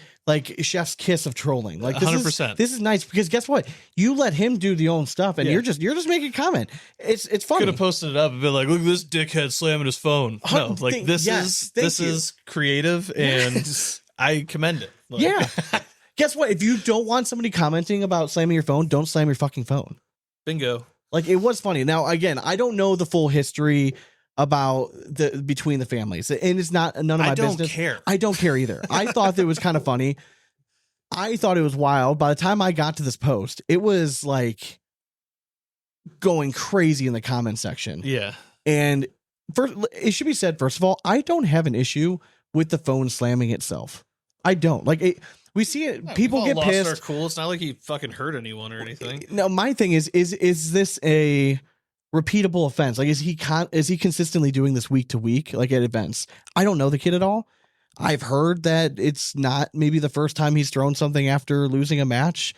chef's kiss of trolling. Like, 100%. This is nice, because guess what? You let him do the own stuff, and Yeah. you're just making a comment. It's funny. Could have posted it up and been like, look at this dickhead slamming his phone. No, like this Thank you. is creative, and I commend it. Like, Yeah. Guess what? If you don't want somebody commenting about slamming your phone, don't slam your fucking phone. Bingo. Like, it was funny. Now, again, I don't know the full history about between the families, and it's not none of my business. I don't care. I don't care either. I thought it was kind of funny. I thought it was wild. By the time I got to this post, it was like going crazy in the comment section. Yeah. And first, it should be said, first of all, I don't have an issue with the phone slamming itself. I don't like it. We see it. Yeah, people we've all get lost pissed. our cool. It's not like he fucking hurt anyone or anything. No, my thing is this a repeatable offense? Like, is he consistently doing this week to week, like at events? I don't know the kid at all. I've heard that it's not maybe the first time he's thrown something after losing a match.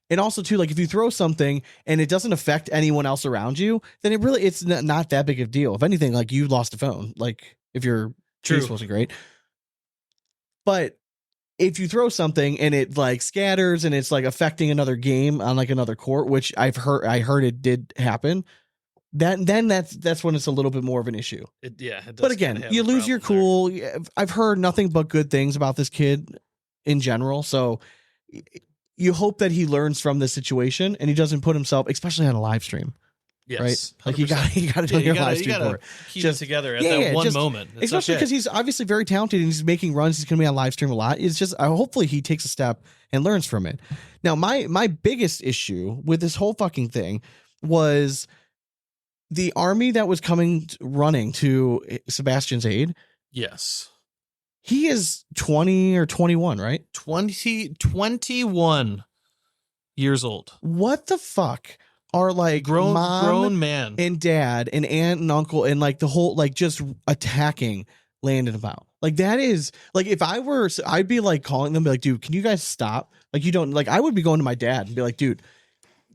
And also too, like, if you throw something and it doesn't affect anyone else around you, then it's not that big of a deal. If anything, like, you lost a phone, like if your case wasn't great. But if you throw something and it like scatters and it's like affecting another game on like another court, which I heard it did happen, then that's when it's a little bit more of an issue. It does. But again, you lose your cool. I've heard nothing but good things about this kid in general. So you hope that he learns from this situation and he doesn't put himself, especially on a live stream. Yes, right? Like, you 100%. got to do your live stream for it. Keep it together at that one moment. It's Especially because he's obviously very talented and he's making runs. He's going to be on live stream a lot. It's just hopefully he takes a step and learns from it. Now, my biggest issue with this whole fucking thing was the army that was running to Sebastian's aid. Yes. He is 20 or 21, right? 21 years old. What the fuck are like grown man and dad and aunt and uncle and like the whole, like, just attacking Landon about? Like, that is like, if I were, I'd be like calling them, be like, dude, can you guys stop? Like, you don't, like, I would be going to my dad and be like, dude,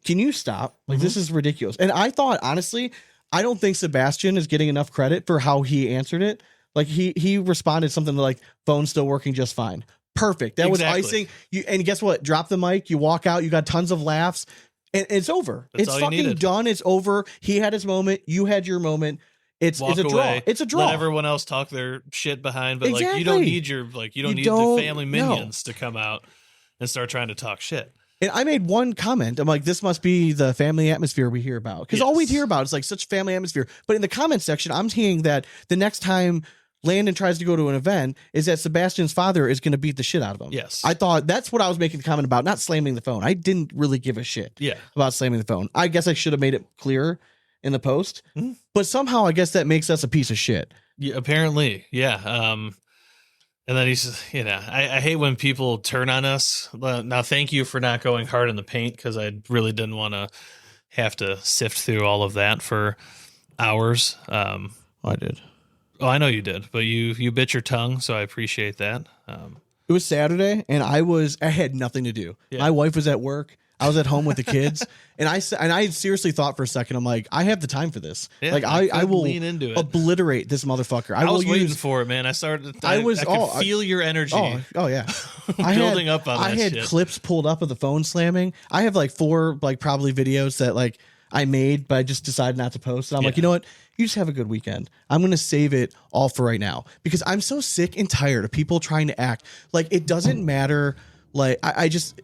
can you stop? Like, this is ridiculous. And I thought, honestly, I don't think Sebastian is getting enough credit for how he answered it. Like, he responded something like, phone's still working just fine. Perfect. That was icing. And guess what? Drop the mic. You walk out. You got tons of laughs. And it's over. That's it's fucking done. It's over. He had his moment. You had your moment. It's a draw. It's a draw. Let everyone else talk their shit behind, but Exactly. like, you don't need the family minions to come out and start trying to talk shit. And I made one comment. I'm like, this must be the family atmosphere we hear about. Because all we hear about is like such family atmosphere. But in the comment section, I'm seeing that the next time Landon tries to go to an event is that Sebastian's father is going to beat the shit out of him. Yes. I thought that's what I was making the comment about, not slamming the phone. I didn't really give a shit about slamming the phone. I guess I should have made it clearer in the post. Mm-hmm. But somehow I guess that makes us a piece of shit. Yeah, apparently. Yeah. And then he's, I hate when people turn on us. Now, thank you for not going hard in the paint, because I really didn't want to have to sift through all of that for hours. I did. Oh, I know you did, but you bit your tongue, so I appreciate that. It was Saturday, and I had nothing to do. Yeah. My wife was at work. I was at home with the kids, and I seriously thought for a second, I'm like, I have the time for this. Yeah, like I will lean into it. obliterate this motherfucker. I was waiting for it, man. I could feel your energy. Oh yeah, building up on that I had shit. clips pulled up of the phone slamming. I have like 4 like probably videos that like I made, but I just decided not to post. And I'm like, you know what? You just have a good weekend. I'm going to save it all for right now because I'm so sick and tired of people trying to act like it doesn't matter. Like I just,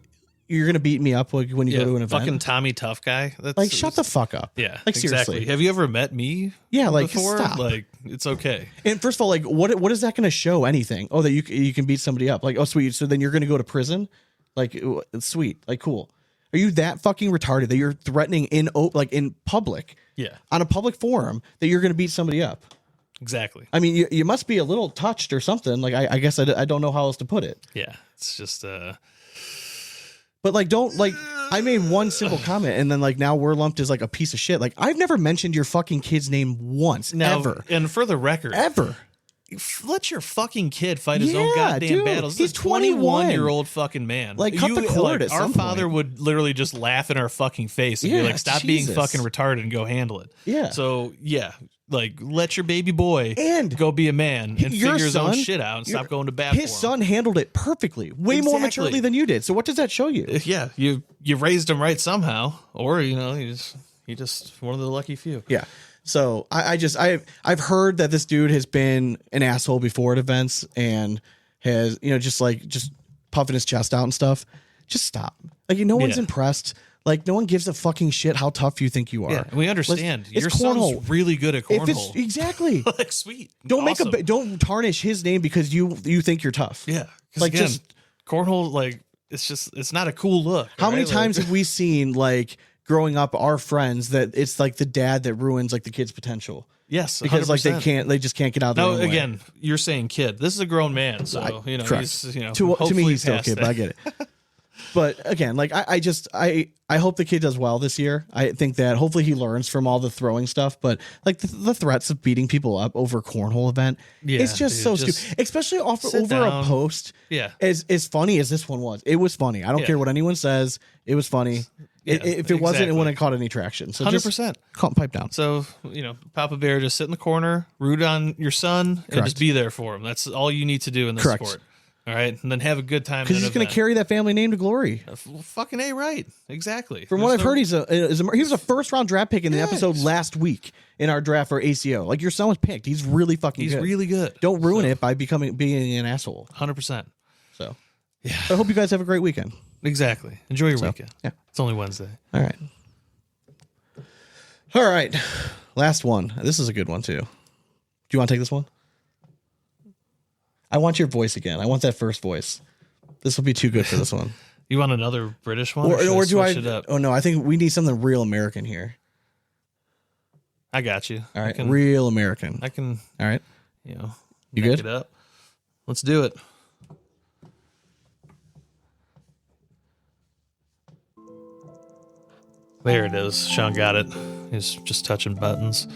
you're going to beat me up when you go to an event. Fucking Tommy Tough Guy. That's, like, shut the fuck up. Yeah, like exactly. seriously. Have you ever met me? Yeah, like before? stop. Like it's okay. And first of all, like what is that going to show? Anything? Oh, that you can beat somebody up. Like, oh sweet. So then you're going to go to prison? Like sweet. Like cool. Are you that fucking retarded that you're threatening in public? Yeah, on a public forum that you're going to beat somebody up? Exactly. I mean, you must be a little touched or something. Like I guess I don't know how else to put it. Yeah, it's just But like, don't like. I made one simple comment, and then like now we're lumped as like a piece of shit. Like I've never mentioned your fucking kid's name once, ever. And for the record, Ever. Let your fucking kid fight his own Yeah, goddamn dude, battles. he's He's a 21-year-old 21. fucking man. Like, cut the cord at our some father point. would literally just laugh in our fucking face and Yeah, be like, "Stop Jesus. being fucking retarded and go handle it." Yeah. So yeah, like let your baby boy And go be a man and your figure his own son- shit out and stop going to bat His for him. son handled it perfectly, way more Exactly. maturely than you did. So what does that show you? Yeah, you raised him right somehow, or he just one of the lucky few. Yeah. So I've heard that this dude has been an asshole before at events and has, just puffing his chest out and stuff. Just stop. Like no one's Yeah. impressed. Like no one gives a fucking shit how tough you think you are. Yeah, and we understand. It's Your cornhole. son's really good at If it's cornhole. exactly. Like sweet. Don't Awesome. don't tarnish his name because you think you're tough. Yeah. 'Cause Like, again, just- cornhole, like it's not a cool look. How many right? times Like, have we seen like growing up our friends that it's like the dad that ruins like the kid's potential yes, because like 100%. they just can't get out of their No, own way. again, you're saying kid. This is a grown man, so Correct. he's to me hopefully he's still a past kid, that. but I get it. But again, like I hope the kid does well this year. I think that hopefully he learns from all the throwing stuff, but like the threats of beating people up over a cornhole event, Yeah, it's just dude, so just stupid. Especially over a down. post. Yeah. As funny as this one was, it was funny. I don't Yeah. care what anyone says. It was funny. Yeah, If it wasn't, it exactly. wouldn't have caught any traction. So 100%. just pipe down. So, Papa Bear, just sit in the corner, root on your son, and Correct. just be there for him. That's all you need to do in this Correct. sport. All right? And then have a good time. Because he's going to carry that family name to glory. Fucking A, right. Exactly. From what I've heard, he was a first round draft pick in the episode last week in our draft for ACO. Like your son was picked. He's really fucking he's good. really good. Don't ruin it by being an asshole. 100%. So yeah, I hope you guys have a great weekend. Exactly. Enjoy your weekend. yeah. It's only Wednesday. All right. All right. Last one. This is a good one too. Do you want to take this one? I want your voice again. I want that first voice. This will be too good for this one. You want another British one? Or do I? Switch it up? Oh no, I think we need something real American here. I got you. All right, I can, real American. I can All right. you You make good? it up. Let's do it. There it is. Sean got it. He's just touching buttons.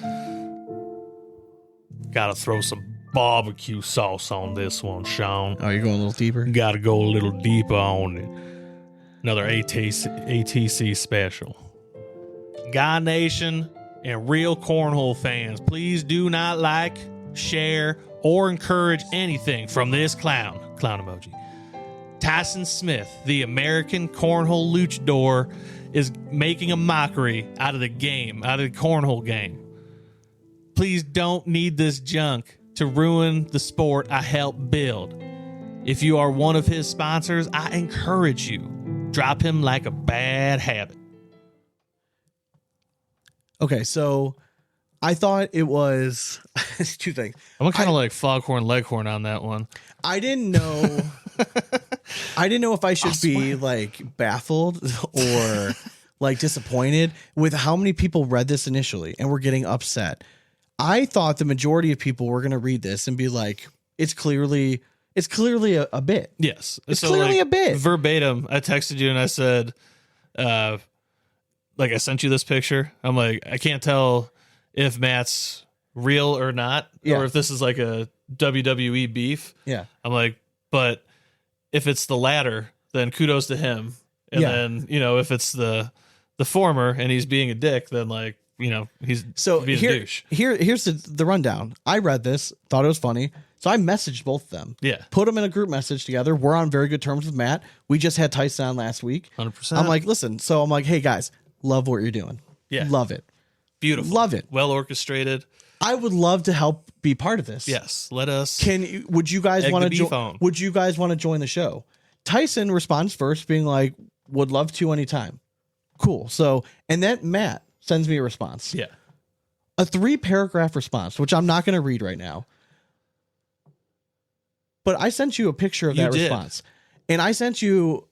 Gotta throw some barbecue sauce on this one, Sean. Oh, you're going a little deeper. Gotta go a little deeper on it. Another ATC special. Guy Nation and real cornhole fans, please do not like, share, or encourage anything from this clown emoji. Tyson Smith, the American cornhole luchador, is making a mockery out of the game, out of the cornhole game. Please don't need this junk to ruin the sport I helped build. If you are one of his sponsors, I encourage you, drop him like a bad habit. Okay, so I thought it was two things. I'm kind of like foghorn leghorn on that one. I didn't know. I didn't know if I should be like baffled or like disappointed with how many people read this initially and were getting upset. I thought the majority of people were going to read this and be like, it's clearly a bit. Yes. It's clearly a bit. Verbatim, I texted you and I said, like I sent you this picture. I'm like, I can't tell if Matt's real or not, Yeah. or if this is like a WWE beef. Yeah. I'm like, but if it's the latter, then kudos to him. And Yeah. then, if it's the former and he's being a dick, then like, he's So being a douche. here's the rundown. I read this, thought it was funny, so I messaged both of them. Yeah. Put them in a group message together. We're on very good terms with Matt. We just had Tyson on last week. 100%. I'm like, listen. So I'm like, hey guys, love what you're doing. Yeah. Love it. Beautiful. Love it. Well orchestrated. I would love to help be part of this. Yes. Let us. Would you guys Egg want the to beef join? on. Would you guys want to join the show? Tyson responds first, being like, would love to anytime. Cool. So, and then Matt sends me a response. Yeah. A 3-paragraph response, which I'm not going to read right now. But I sent you a picture of You that did. response. And I sent you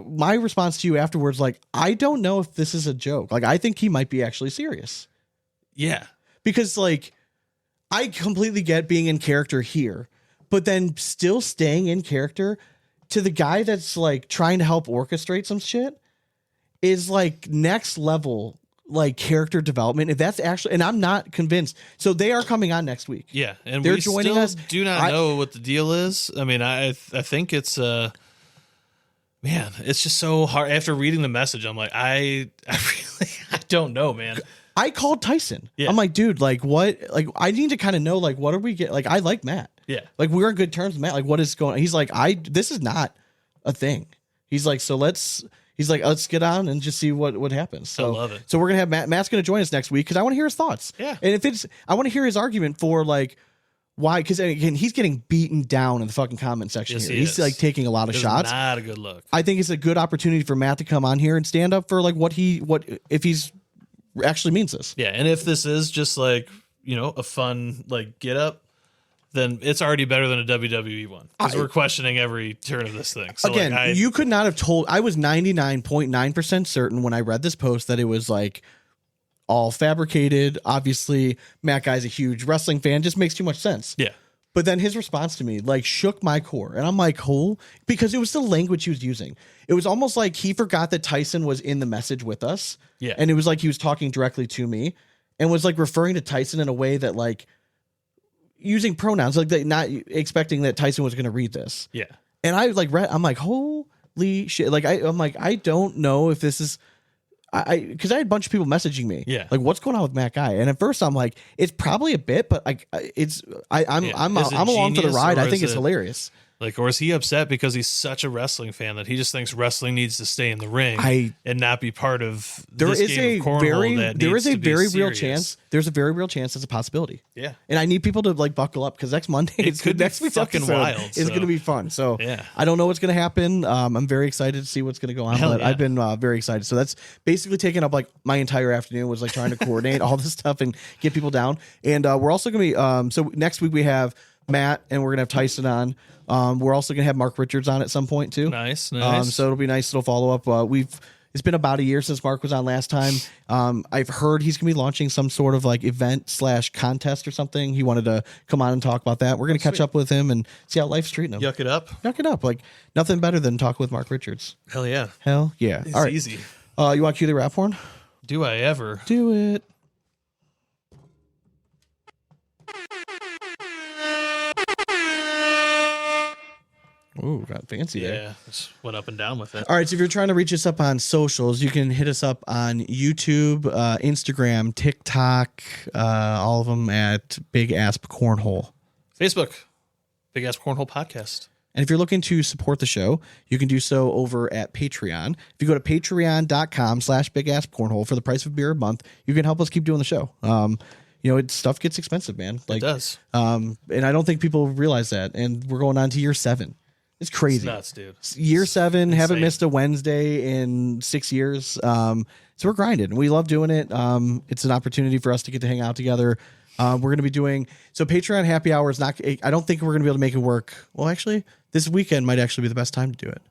my response to you afterwards, like, I don't know if this is a joke. Like, I think he might be actually serious. Yeah. Because, like, I completely get being in character here, but then still staying in character to the guy that's, like, trying to help orchestrate some shit is, like, next level, like, character development. If that's actually, and I'm not convinced. So they are coming on next week. Yeah. And They're we joining still us. do not know what the deal is. I mean, I think it's man, it's just so hard. After reading the message, I'm like, I really, I don't know, man. I called Tyson. Yeah. I'm like, dude, like, what? Like, I need to kind of know, like, what are we get? Like, I like Matt. Yeah. Like, we're on good terms with Matt. Like, what is going on? He's like, this is not a thing. He's like, let's get on and just see what happens. So, I love it. So we're going to have Matt's going to join us next week because I want to hear his thoughts. Yeah. And I want to hear his argument for, like, why, because again, he's getting beaten down in the fucking comment section Yes, here. he He's is. like taking a lot of It's shots. not a good look. I think it's a good opportunity for Matt to come on here and stand up for, like, what if he's actually means this. Yeah. And if this is just like, a fun, like, get up, then it's already better than a WWE one because we're questioning every turn of this thing. So Again, like, you could not have told. I was 99.9% certain when I read this post that it was like all fabricated. Obviously, Matt Guy's a huge wrestling fan. Just makes too much sense. yeah. But then his response to me like shook my core. And I'm like, oh, because it was the language he was using. It was almost like he forgot that Tyson was in the message with us. Yeah. And it was like he was talking directly to me and was like referring to Tyson in a way that like using pronouns, like not expecting that Tyson was going to read this. Yeah. And I like read, I'm like, holy shit. Like, I'm like, I don't know if this is, because I had a bunch of people messaging me. Yeah. Like, what's going on with Matt Guy? And at first I'm like, it's probably a bit, but like, I'm Is it along for the genius, ride. or I think is it's it- hilarious. Like, or is he upset because he's such a wrestling fan that he just thinks wrestling needs to stay in the ring and not be part of There this is game a of cornhole very, that there needs is a to be very real serious. chance. There's a very real chance it's a possibility. Yeah. And I need people to like buckle up because next Monday, It could be next week's fucking episode wild, is so. going to be fun. So Yeah. I don't know what's going to happen. I'm very excited to see what's going to go on. Hell But yeah. I've been very excited. So that's basically taking up like my entire afternoon was like trying to coordinate all this stuff and get people down. And we're also going to be so next week we have Matt and we're going to have Tyson on. We're also going to have Mark Richards on at some point too. Nice. So it'll be a nice little follow up. It's been about a year since Mark was on last time. I've heard he's going to be launching some sort of like event / contest or something. He wanted to come on and talk about that. We're going to catch up with him and see how life's treating him. Yuck it up. Yuck it up. Like nothing better than talk with Mark Richards. Hell yeah. Hell yeah. It's All right. easy. You want to cue the rap horn? Do I ever? Do it. Ooh, got fancy there. Yeah. Just went up and down with it. All right, so if you're trying to reach us up on socials, you can hit us up on YouTube, Instagram, TikTok, all of them at Big Asp Cornhole. Facebook. Big Ass Cornhole Podcast. And if you're looking to support the show, you can do so over at Patreon. If you go to patreon.com/bigasscornhole for the price of a beer a month, you can help us keep doing the show. Stuff gets expensive, man. Like, It does. And I don't think people realize that. And we're going on to year 7. It's crazy. It's nuts, dude. Year 7, haven't Insane. missed a Wednesday in 6 years. So we're grinding. We love doing it. It's an opportunity for us to get to hang out together. We're going to be doing Patreon happy hour is not. I don't think we're going to be able to make it work. Well, actually, this weekend might actually be the best time to do it.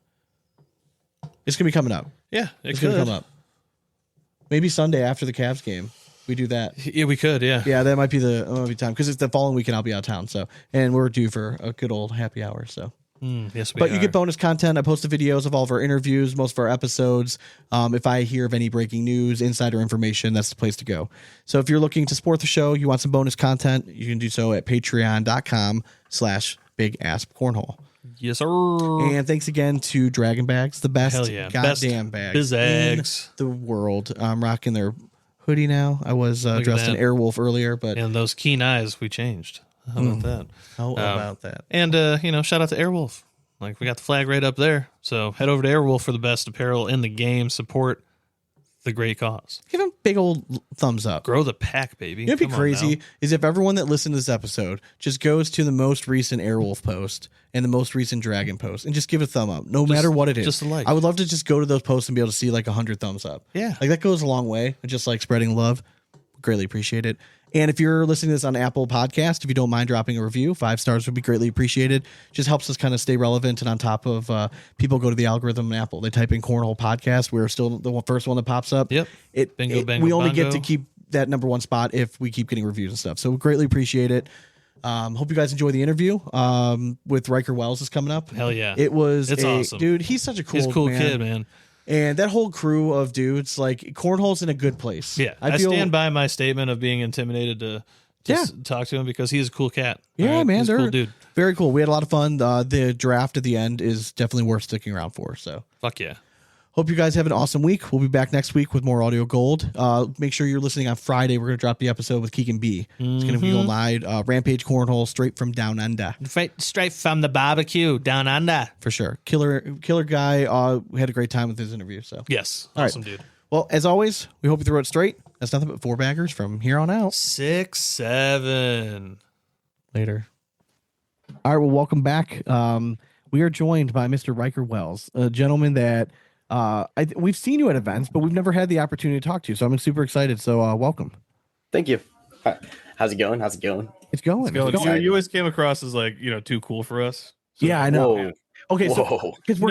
It's going to be coming up. Yeah, It's going to come up. Maybe Sunday after the Cavs game, we do that. Yeah, we could. Yeah. Yeah, that might be the time because it's the following weekend. I'll be out of town. So, and we're due for a good old happy hour. So. Yes, we But are. you get bonus content. I post the videos of all of our interviews, most of our episodes. If I hear of any breaking news, insider information, that's the place to go. So if you're looking to support the show, you want some bonus content, you can do so at patreon.com/bigaspcornhole. Yes, sir. And thanks again to Dragon Bags, the best Hell yeah. goddamn bags Biz in Eggs. the world. I'm rocking their hoodie now. I was dressed in that. Airwolf earlier, but And those keen eyes we changed. How about that? how about that? And, shout out to Airwolf. Like, we got the flag right up there. So head over to Airwolf for the best apparel in the game. Support the great cause. Give them a big old thumbs up. Grow the pack, baby. You know what'd be Come on crazy now. is if everyone that listened to this episode just goes to the most recent Airwolf post and the most recent Dragon post and just give a thumb up, no matter what it is. just a like. I would love to just go to those posts and be able to see like 100 thumbs up. Yeah. Like that goes a long way. Just like spreading love. Greatly appreciate it. And if you're listening to this on Apple Podcast, if you don't mind dropping a review, 5 stars would be greatly appreciated. Just helps us kind of stay relevant and on top of people go to the algorithm in Apple. They type in Cornhole Podcast. We're still the first one that pops up. Yep. Bingo, we only get bongo. to keep that number 1 spot if we keep getting reviews and stuff. So we greatly appreciate it. Hope you guys enjoy the interview with Ryker Wells is coming up. Hell yeah. It's awesome. Dude, he's such a cool, He's a cool kid, man. And that whole crew of dudes, like Cornhole's in a good place. Yeah. I I feel, stand by my statement of being intimidated to talk to him because he's a cool cat. Yeah, All right? man, He's a they're cool dude. very cool. We had a lot of fun. The draft at the end is definitely worth sticking around for. So Fuck yeah. hope you guys have an awesome week. We'll be back next week with more audio gold. Make sure you're listening on Friday. We're going to drop the episode with Keegan B. It's going to be going live. Rampage Cornhole straight from down under. Straight from the barbecue down under. For sure. Killer guy. We had a great time with his interview. So Yes. All right. Awesome, dude. Well, as always, we hope you throw it straight. That's nothing but 4 baggers from here on out. 6, 7. Later. All right, well, welcome back. We are joined by Mr. Ryker Wells, a gentleman that we've seen you at events, but we've never had the opportunity to talk to you. So I'm super excited. So welcome. Thank you. How's it going? How's it going? It's going. It's going. You always came across as like, too cool for us. Yeah, I know. Whoa. Okay, so Whoa. because we're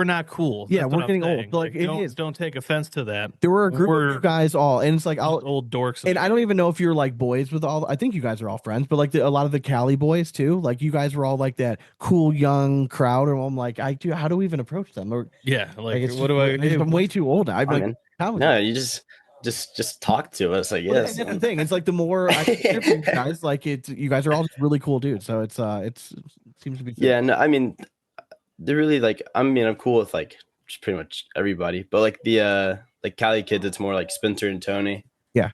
not cool. Yeah, That's we're what I'm getting old. saying. Like, it don't, is. don't take offense to that. there were a group we're- of you guys all, and it's like Old dorks. and I don't even know if you're like boys with all. I think you guys are all friends, but like a lot of the Cali boys too. Like you guys were all like that cool young crowd, and I'm like, how do we even approach them? Or yeah, like, it's what do I do? I'm way too old. I'm like, Man. how is No, it? you just talk to us, I Well, guess. that's the thing. It's like the more I hear from you guys, like you guys are all just really cool dudes. So it seems to be Yeah, no, I mean, they're really like, I'm cool with like just pretty much everybody, but like the like Cali kids, it's more like Spencer and Tony. Yeah.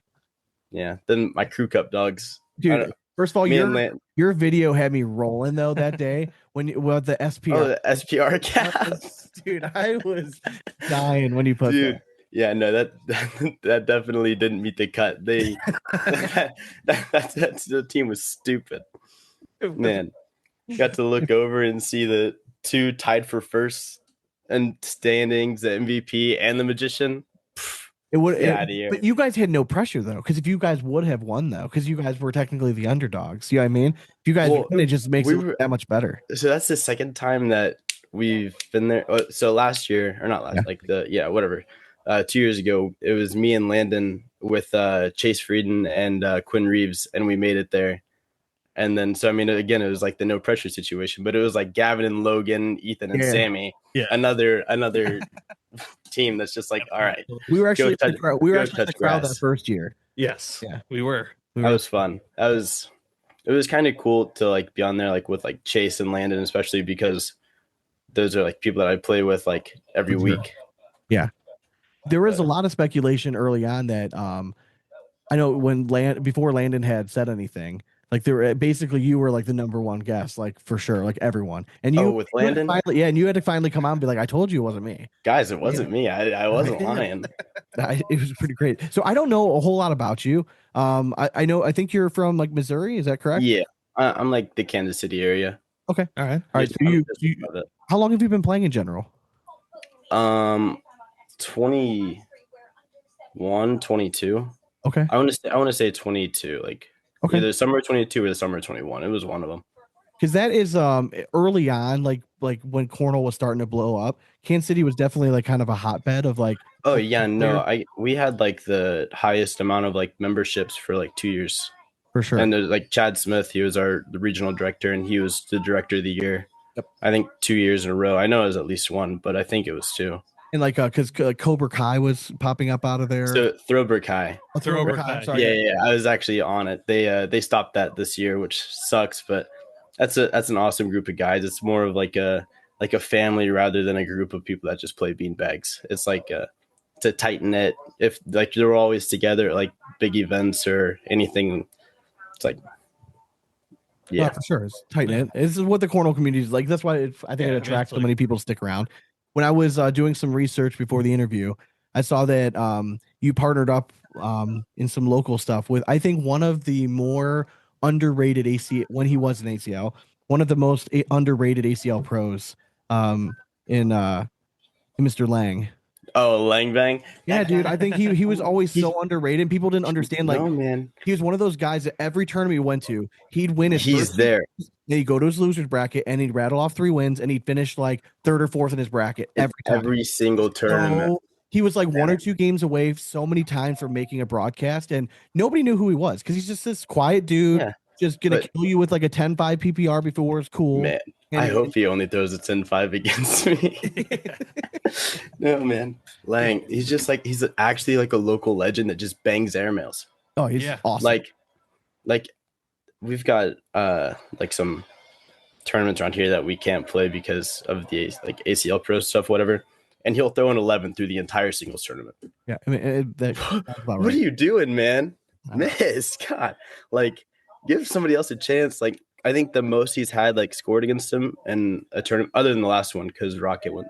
Yeah. Then my crew cup dogs. I dude. don't- First of all, me and Lan- your video had me rolling though that day when the SPR. Oh, the SPR caps. Dude, I was dying when you put Dude. that. Yeah, no, that definitely didn't meet the cut. They the team was stupid. Man, got to look over and see the 2 tied for first and standings, the MVP and the magician. It would, Get outta here. but you guys had no pressure though, because if you guys would have won though, because you guys were technically the underdogs. You know what I mean? If you guys, Well, won, it just makes we it were- that much better. So that's the second time that we've been there. So last year, or not last, whatever. 2 years ago, it was me and Landon with Chase Frieden and Quinn Reeves, and we made it there. And then, so I mean, again, it was like the no pressure situation, but it was like Gavin and Logan, Ethan and Yeah. Sammy. Yeah. Another team that's just like, all right, We were actually touch- in the touch crowd grass. that first year. Yes. Yeah. We were. that was fun. It was kind of cool to like be on there like with like Chase and Landon, especially because those are like people that I play with like every Sure. week. There was a lot of speculation early on that I know before Landon had said anything, like basically you were like the number 1 guest, like for sure, like everyone. And you With you had to Landon? finally, and you had to finally come out and be like, I told you it wasn't me. Guys, it wasn't me. I wasn't lying. It was pretty great. So I don't know a whole lot about you. I think you're from like Missouri, is that correct? Yeah, I'm like the Kansas City area. Okay. All right. All right. Just- So I'm just you above it. how long have you been playing in general? 21, 22. Okay. I want to say 22. Like Okay. either summer 22 or the summer 21. It was one of them. Because that is early on, like when Cornhole was starting to blow up. Kansas City was definitely like kind of a hotbed of like. Oh yeah, no, Player. we had like the highest amount of like memberships for like 2 years. For sure. And there's like Chad Smith, he was the regional director, and he was the director of the year. Yep. I think 2 years in a row. I know it was at least one, but I think it was 2. And like because Cobra Kai was popping up out of there. So Throwback High. Oh, Cobra Kai, Kai. I'm sorry. Yeah, I was actually on it. They stopped that this year, which sucks, but that's an awesome group of guys. It's more of like a family rather than a group of people that just play beanbags. It's like to tighten it. If like they're always together at like big events or anything, it's like yeah. For sure. It's tight knit. This is what the cornhole community is like. That's why I think it attracts so many people to stick around. When I was doing some research before the interview, I saw that you partnered up in some local stuff with, I think, one of the more underrated when he was an ACL, one of the most underrated ACL pros in Mr. Lang. Oh, Lang Bang. Yeah, dude. I think he was always so underrated. And people didn't understand. Like, no, man, he was one of those guys that every tournament he went to, he'd win his he's first there. Then he'd go to his losers bracket and he'd rattle off 3 wins and he'd finish like 3rd or 4th in his bracket every time. Every single tournament. So, he was like 1 or 2 games away so many times from making a broadcast, and nobody knew who he was because he's just this quiet dude, just gonna kill you with like a 10-5 PPR before it's cool. Man, and I hope he only throws a 10-5 against me. No, man. Lang, he's just like, he's actually like a local legend that just bangs airmails. Oh, he's awesome. Like we've got like some tournaments around here that we can't play because of the like ACL pro stuff, whatever. And he'll throw an 11 through the entire singles tournament. Yeah, I mean, that's about right. What are you doing, man? Miss, God, like give somebody else a chance. Like I think the most he's had like scored against him in a tournament, other than the last one because Rocket won,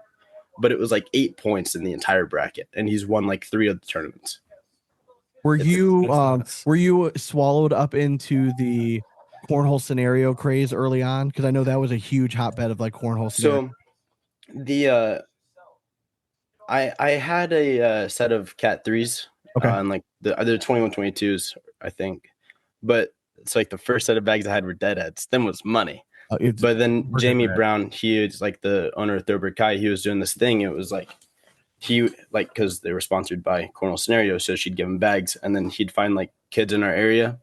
but it was like 8 points in the entire bracket, and he's won like 3 of the tournaments. Were you swallowed up into the cornhole scenario craze early on? Because I know that was a huge hotbed of like cornhole scenario. So the I had a set of Cat 3s on like the other 21 22s, I think, but it's like the first set of bags I had were deadheads. Then was money. But then Jamie Brown, he is like the owner of Thoroughbred Kai. He was doing this thing. It was like he like because they were sponsored by Cornhole Scenario, so she'd give him bags, and then he'd find like kids in our area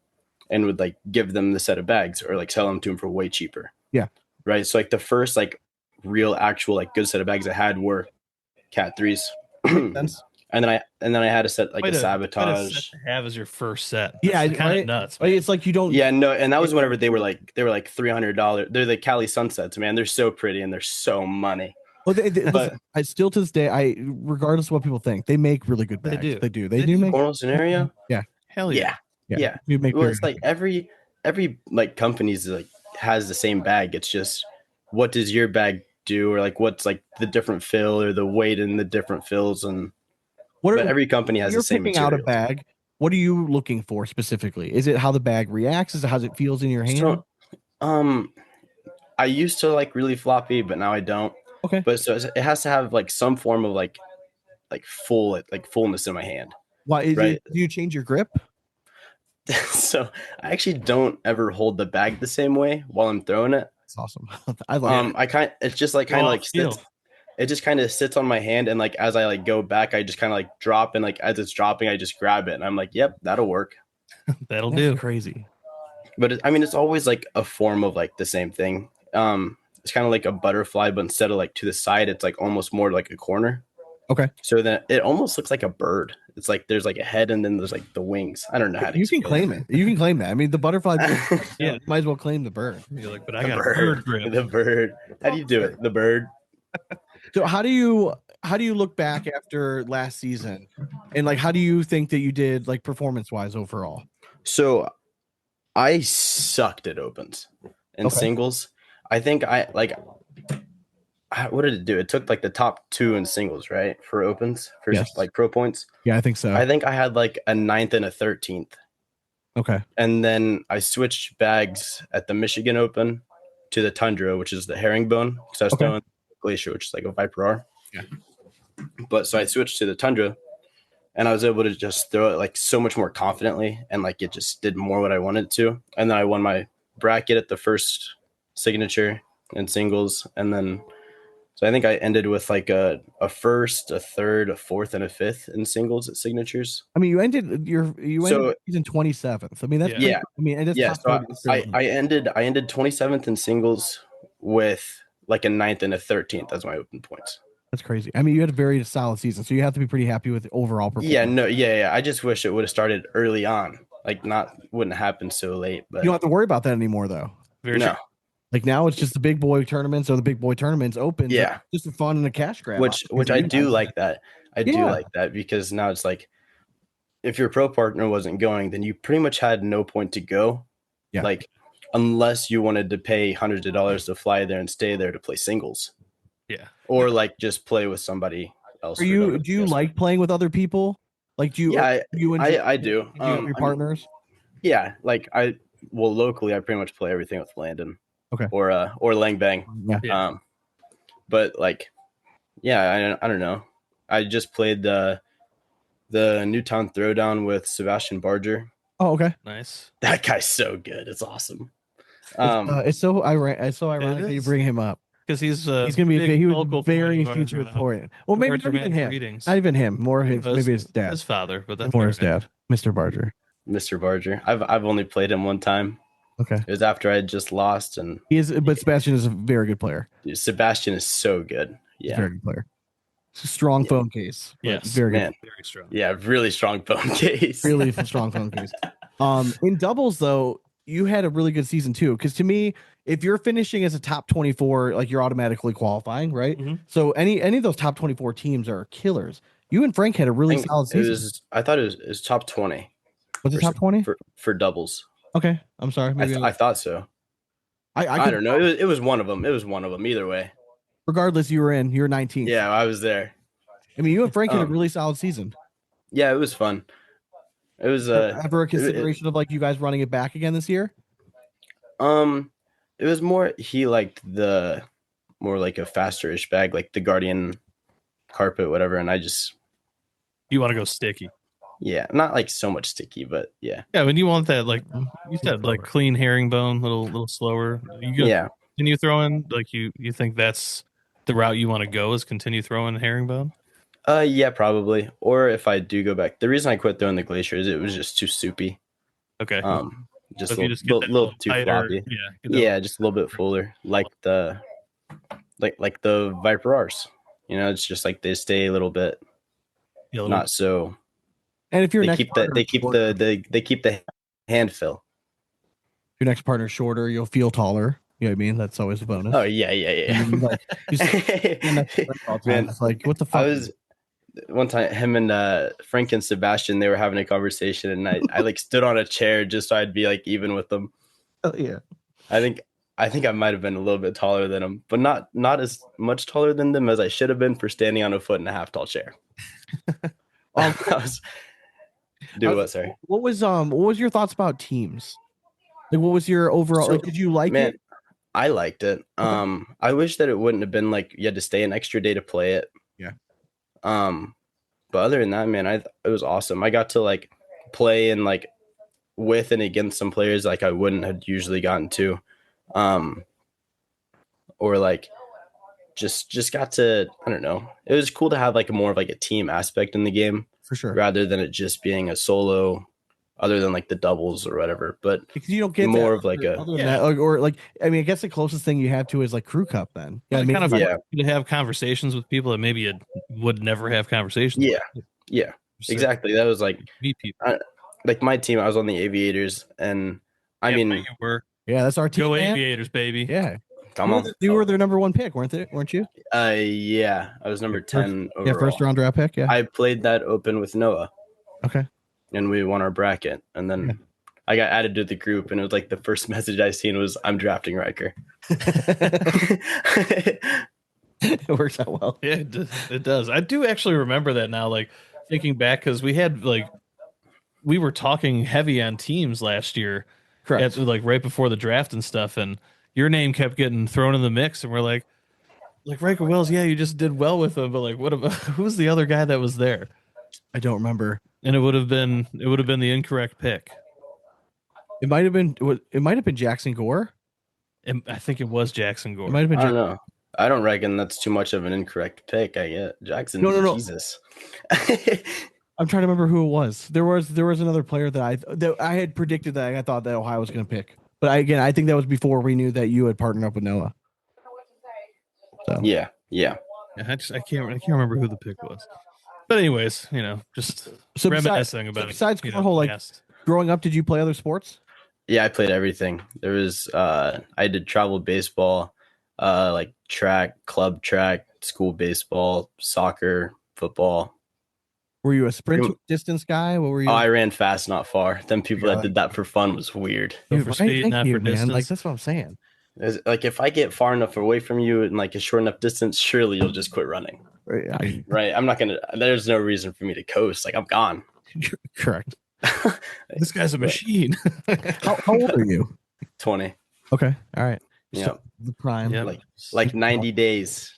and would like give them the set of bags or like sell them to them for way cheaper. Yeah, right. So like the first like real actual like good set of bags I had were Cat 3s. And then I had a set like a Sabotage. Set to have as your first set. Yeah, kind of nuts. Man. It's like you don't. Yeah, no, and that was whenever they were like $300. They're the Cali Sunsets, man. They're so pretty and they're so money. Well, listen, I still to this day, regardless of what people think, they make really good bags. They do make Cornhole Scenario. Yeah, hell yeah. You make well, it's like every like company's like has the same bag. It's just what does your bag do, or like what's like the different fill or the weight in the different fills, and but every company has the same material. Out a bag. What are you looking for specifically? Is it how the bag reacts? Is it how it feels in your hand? So, I used to like really floppy, but now I don't. Okay. But so it has to have like some form of like fullness in my hand. Why is it? Do you change your grip? So I actually don't ever hold the bag the same way while I'm throwing it. That's awesome. I love it. It's just like kind of like sits, it just kind of sits on my hand, and like as I like go back, I just kind of like drop, and like as it's dropping, I just grab it, and I'm like, yep, that'll work. That'll do. Crazy. But I mean, it's always like a form of like the same thing. It's kind of like a butterfly, but instead of like to the side, it's like almost more like a corner. Okay. So then it almost looks like a bird. It's like there's like a head, and then there's like the wings. I don't know how to. You can claim it. You can claim that. I mean, the butterfly. Yeah, might as well claim the bird. You're like, but I got a bird grip. The bird. How do you do it? The bird. So how do you look back after last season, and like how do you think that you did like performance wise overall? So I sucked at opens and singles. I think what did it do? It took like the top 2 in singles, right? For opens, for like pro points. Yeah, I think so. I think I had like a 9th and a 13th. Okay. And then I switched bags at the Michigan Open to the Tundra, which is the herringbone, because I was throwing Glacier, which is like a Viper R. Yeah. But so I switched to the Tundra, and I was able to just throw it like so much more confidently, and like it just did more what I wanted to. And then I won my bracket at the first signature in singles, and then so I think I ended with like a first, a third, a fourth, and a fifth in singles at signatures. I mean, you ended season 27th. I mean, that's I mean, So I ended 27th in singles with like a 9th and a 13th as my open points. That's crazy. I mean, you had a very solid season, so you have to be pretty happy with the overall performance. Yeah. I just wish it would have started early on, like wouldn't happen so late. But you don't have to worry about that anymore, though. Very true. Like now it's just the big boy tournaments or the big boy tournaments open. Yeah. Just for fun and a cash grab. Which I do like that. I do Yeah. like that because now it's like if your pro partner wasn't going, then you pretty much had no point to go. Yeah. Like unless you wanted to pay hundreds of dollars to fly there and stay there to play singles. Yeah. Or like just play with somebody else. Do you like playing with other people? Like do you Yeah, you enjoy I do. Do you have your partners? Yeah, like locally I pretty much play everything with Landon. Okay. Or Lang Bang. Yeah. But like yeah, I don't know. I just played the Newtown Throwdown with Sebastian Barger. Oh, okay. Nice. That guy's so good. It's awesome. It's so ironic that you bring him up. Because he's gonna be he was very future important. Well, maybe not even him. Not even him. More his maybe his dad. His father, but that's more his dad, Mr. Barger. Mr. Barger. I've only played him one time. Okay. It was after I had just lost, and but Sebastian is a very good player. Dude, Sebastian is so good. He's Yeah. a very good player. It's a strong phone case. Yes. Very Man. good. Very strong. Yeah, really strong phone case. Really strong phone case. In doubles though, you had a really good season too. Because to me, if you're finishing as a top 24, like you're automatically qualifying, right? Mhm. So any of those top 24 teams are killers. You and Frank had a really solid season. I thought it was top 20. Was it top 20 for doubles? Okay, I'm sorry. Maybe I thought so. I don't know. It was one of them. It was one of them. Either way. Regardless, you were 19th. Yeah, I was there. I mean, you and Frank had a really solid season. Yeah, it was fun. It was ever a consideration of like you guys running it back again this year? It was more he liked the more like a faster-ish bag, like the Guardian carpet, whatever, and I just You want to go sticky. yeah, not like so much sticky, but yeah. Yeah, when you want that, like you said, like clean herringbone, little slower. Yeah. Continue throwing, like you think that's the route you want to go is continue throwing herringbone? Yeah, probably. Or if I do go back, the reason I quit throwing the glacier is it was just too soupy. Okay. Just So a little too tighter, floppy. Yeah. Just a little bit fuller, like the Viper R's. You know, it's just like they stay a little bit, not so. And if you're they keep the hand fill. If your next partner's shorter, you'll feel taller. You know what I mean? That's always a bonus. Oh yeah. Man, it's like what the fuck? I was one time him and Frank and Sebastian, they were having a conversation, and I like stood on a chair just so I'd be like even with them. Oh yeah. I think I might have been a little bit taller than them, but not as much taller than them as I should have been for standing on a 1.5 foot tall chair. Sorry. What was your thoughts about teams? Like, what was your overall? Like, did you like it? I liked it. I wish that it wouldn't have been like you had to stay an extra day to play it. Yeah. But other than that, man, it was awesome. I got to like play and like with and against some players like I wouldn't have usually gotten to, or like just got to, I don't know. It was cool to have like more of like a team aspect in the game for sure, rather than it just being a solo. Other than like the doubles or whatever, but because you don't get more of like or like I mean, I guess the closest thing you have to is like crew cup. Then to have conversations with people that maybe you would never have conversations. Yeah, exactly. That was like meet people. Like my team. I was on the Aviators, and I mean, you were. Yeah, that's our team. Go Aviators, baby. Yeah, come on. You were their number one pick, weren't you? Yeah, I was number 10 overall. Yeah, first round draft pick. Yeah, I played that open with Noah. Okay. And we won our bracket, and then I got added to the group, and it was like the first message I seen was, "I'm drafting Ryker." It works out well. Yeah, it does. I do actually remember that now, like thinking back, because we were talking heavy on teams last year, correct? Like right before the draft and stuff, and your name kept getting thrown in the mix, and we're like Ryker Wells, yeah, you just did well with him, but like, what about who's the other guy that was there? I don't remember. And it would have been the incorrect pick. It might have been Jackson Gore. I think it was Jackson Gore. It might have been. I don't know. I don't reckon that's too much of an incorrect pick. I get Jackson. No. Jesus. I'm trying to remember who it was. There was another player that I had predicted that I thought that Ohio was going to pick. But I think that was before we knew that you had partnered up with Noah. So. Yeah. I can't remember who the pick was. But anyways, just reminiscing about it. Besides cornhole, like growing up, did you play other sports? Yeah, I played everything. There was I did travel baseball, like track, club track, school baseball, soccer, football. Were you a sprint distance guy? What were Oh, you? I ran fast, not far. Them people that did that for fun was weird. Go Dude, for right? speed, Thank not you, for man. distance. Like that's what I'm saying. Like if I get far enough away from you in like a short enough distance, surely you'll just quit running. Right, Right? I'm not gonna. There's no reason for me to coast. Like I'm gone. correct. This guy's a machine. How old are you? 20. Okay, all right. Yeah. So the prime. Yep. Like 90 days.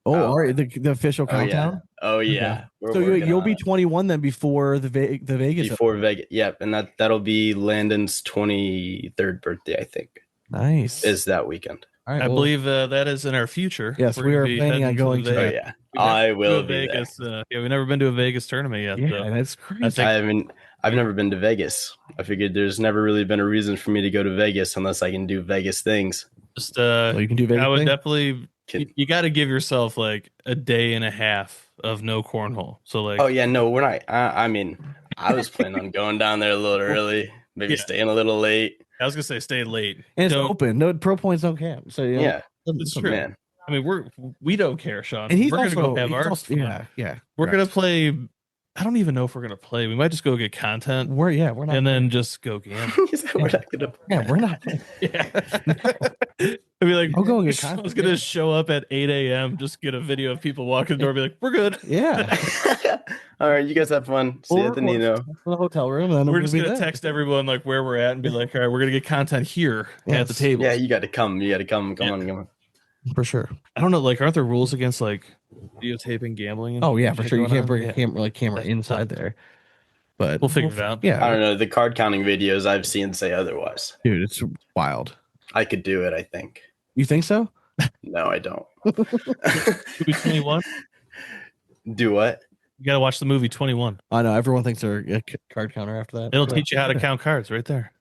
Oh, Oh. all right. The official Oh countdown. yeah. Oh yeah. We're So working you'll on be it. 21 then before the Vegas. Before Vegas. Yep, and that'll be Landon's 23rd birthday, I think. Nice. Is that weekend. All right, I well, believe that is in our future. Yes, we gonna are be planning on heading going to the Oh that. Vegas. yeah. We've never I been will to be Vegas. Yeah, we've never been to a Vegas tournament yet. Yeah, though. that's crazy. I think I've never been to Vegas. I figured there's never really been a reason for me to go to Vegas unless I can do Vegas things. just So you can do Vegas. I would thing? definitely Can- you got to give yourself like a day and a half of no cornhole. So like Oh yeah, no, we're not. I mean, I was planning on going down there a little early, maybe Yeah. staying a little late. I was gonna say stay late. And it's Don't- open. No pro points don't count. So Yeah, It's true. man. I mean, we don't care, Sean. And he's we're also, gonna go have he's our also- fun. yeah. We're correct. gonna play. I don't even know if we're gonna play. We might just go get content We're not. and then just go gamble. He said we're not gonna. Yeah, we're not. Yeah. I'd be like, I'll go and get Sean's content, gonna yeah. show up at 8 a.m. Just get a video of people walking the door. Be like, we're good. Yeah. All right, you guys have fun. See you at the Nino. In the hotel room. And then We're we'll just be gonna there. text everyone like where we're at and be like, all right, we're gonna get content here at the Yes. table. Yeah, you got to come. You got to come. Come Yeah. on, come on. For sure. I don't know, like, aren't there rules against like videotaping gambling? And Oh yeah, for shit sure. You going can't on? bring Yeah. a camera That's inside tough. there. But We'll figure it out. I Yeah, don't know. The card counting videos I've seen say otherwise. dude, it's wild. I could do it. I think. You think so? No, I don't. Movie 21. Do what? You gotta watch the movie 21. I know everyone thinks they're a card counter after that. It'll teach you how to count cards right there.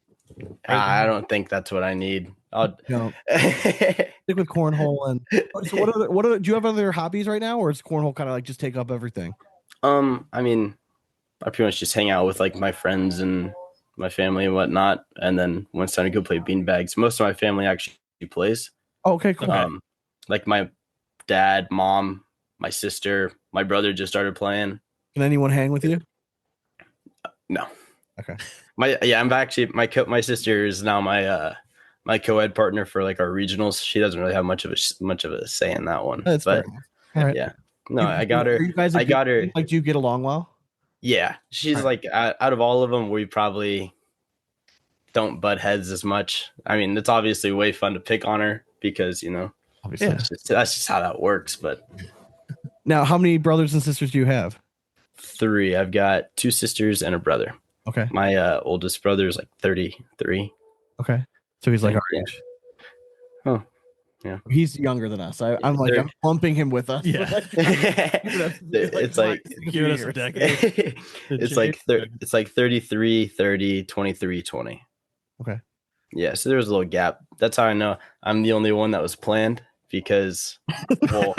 I don't think that's what I need. I'll. No, stick with cornhole and. So what do you have other hobbies right now, or is cornhole kind of like just take up everything? I mean, I pretty much just hang out with like my friends and my family and whatnot, and then when it's time to go play beanbags, most of my family actually plays. Oh, okay, cool. Like my dad, mom, my sister, my brother just started playing. Can anyone hang with you? No. Okay. I'm actually my sister is now my co-ed partner for like our regionals. She doesn't really have much of a say in that one. That's fair but enough. All right. yeah. No, I got her. Are you guys a I got good her. team? Like, do you get along well? Yeah, she's like out of all of them, we probably don't butt heads as much. I mean, it's obviously way fun to pick on her because Obviously. Yeah. that's just how that works. But Now, how many brothers and sisters do you have? 3, I've got 2 sisters and a brother. Okay. My oldest brother is like 33. Okay. So he's like our Yeah. age. Oh, yeah. He's younger than us. I'm like, They're- I'm lumping him with us. Yeah. It's like Give us a decade. it's like 33, 30, 23, 20. Okay. Yeah, so there was a little gap. That's how I know I'm the only one that was planned because, well,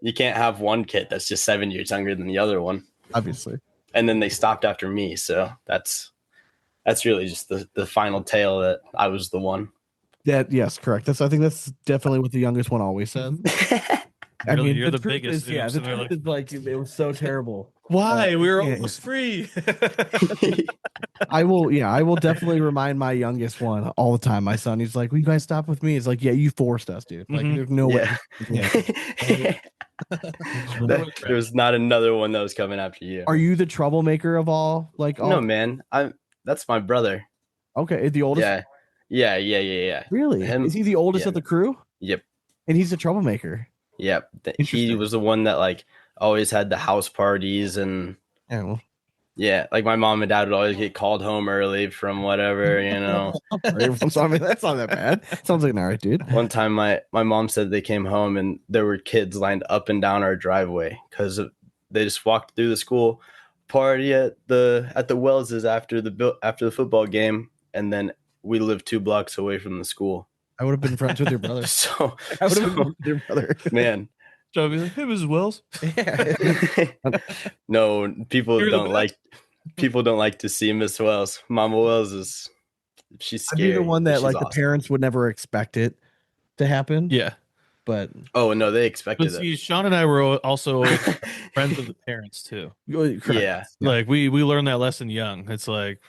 you can't have one kid that's just 7 years younger than the other one. Obviously. And then they stopped after me. So that's really just the final tale that I was the one. Yes, correct. I think that's definitely what the youngest one always said. I Really, mean, you're the truth biggest, Is, yeah, dude, the so they're truth is like it was so terrible. Why? We were yeah. almost free. I will definitely remind my youngest one all the time. My son, he's like, "Will you guys stop with me?" It's like, "Yeah, you forced us, dude. Like, Mhm. there's no way." Yeah. There was not another one that was coming after you. Are you the troublemaker of all? Like, all? No, man. That's my brother. Okay, the oldest. Yeah. Really? Him- Is he the oldest yeah. of the crew? Yep. And he's a troublemaker. Yep. He Interesting. was the one that like always had the house parties and Yeah. Well, yeah, like my mom and dad would always get called home early from whatever, I'm sorry, that's not that bad. Sounds like an alright dude. One time my mom said they came home and there were kids lined up and down our driveway because they just walked through the school party at the Wells's after the football game, and then we lived 2 blocks away from the school. I would have been friends with your brother. So, I would have been friends with your brother. man, So I'd be like, hey, Mrs. Wells. Yeah. no, people You're the don't like to see Miss Wells. Mama Wells is she's I'd scary. be the one but that she's like the awesome. parents would never expect it to happen. Yeah. But Oh no, they But expected see, it. Sean and I were also always friends of the parents too. correct. Yeah. Like we learned that lesson young. It's like,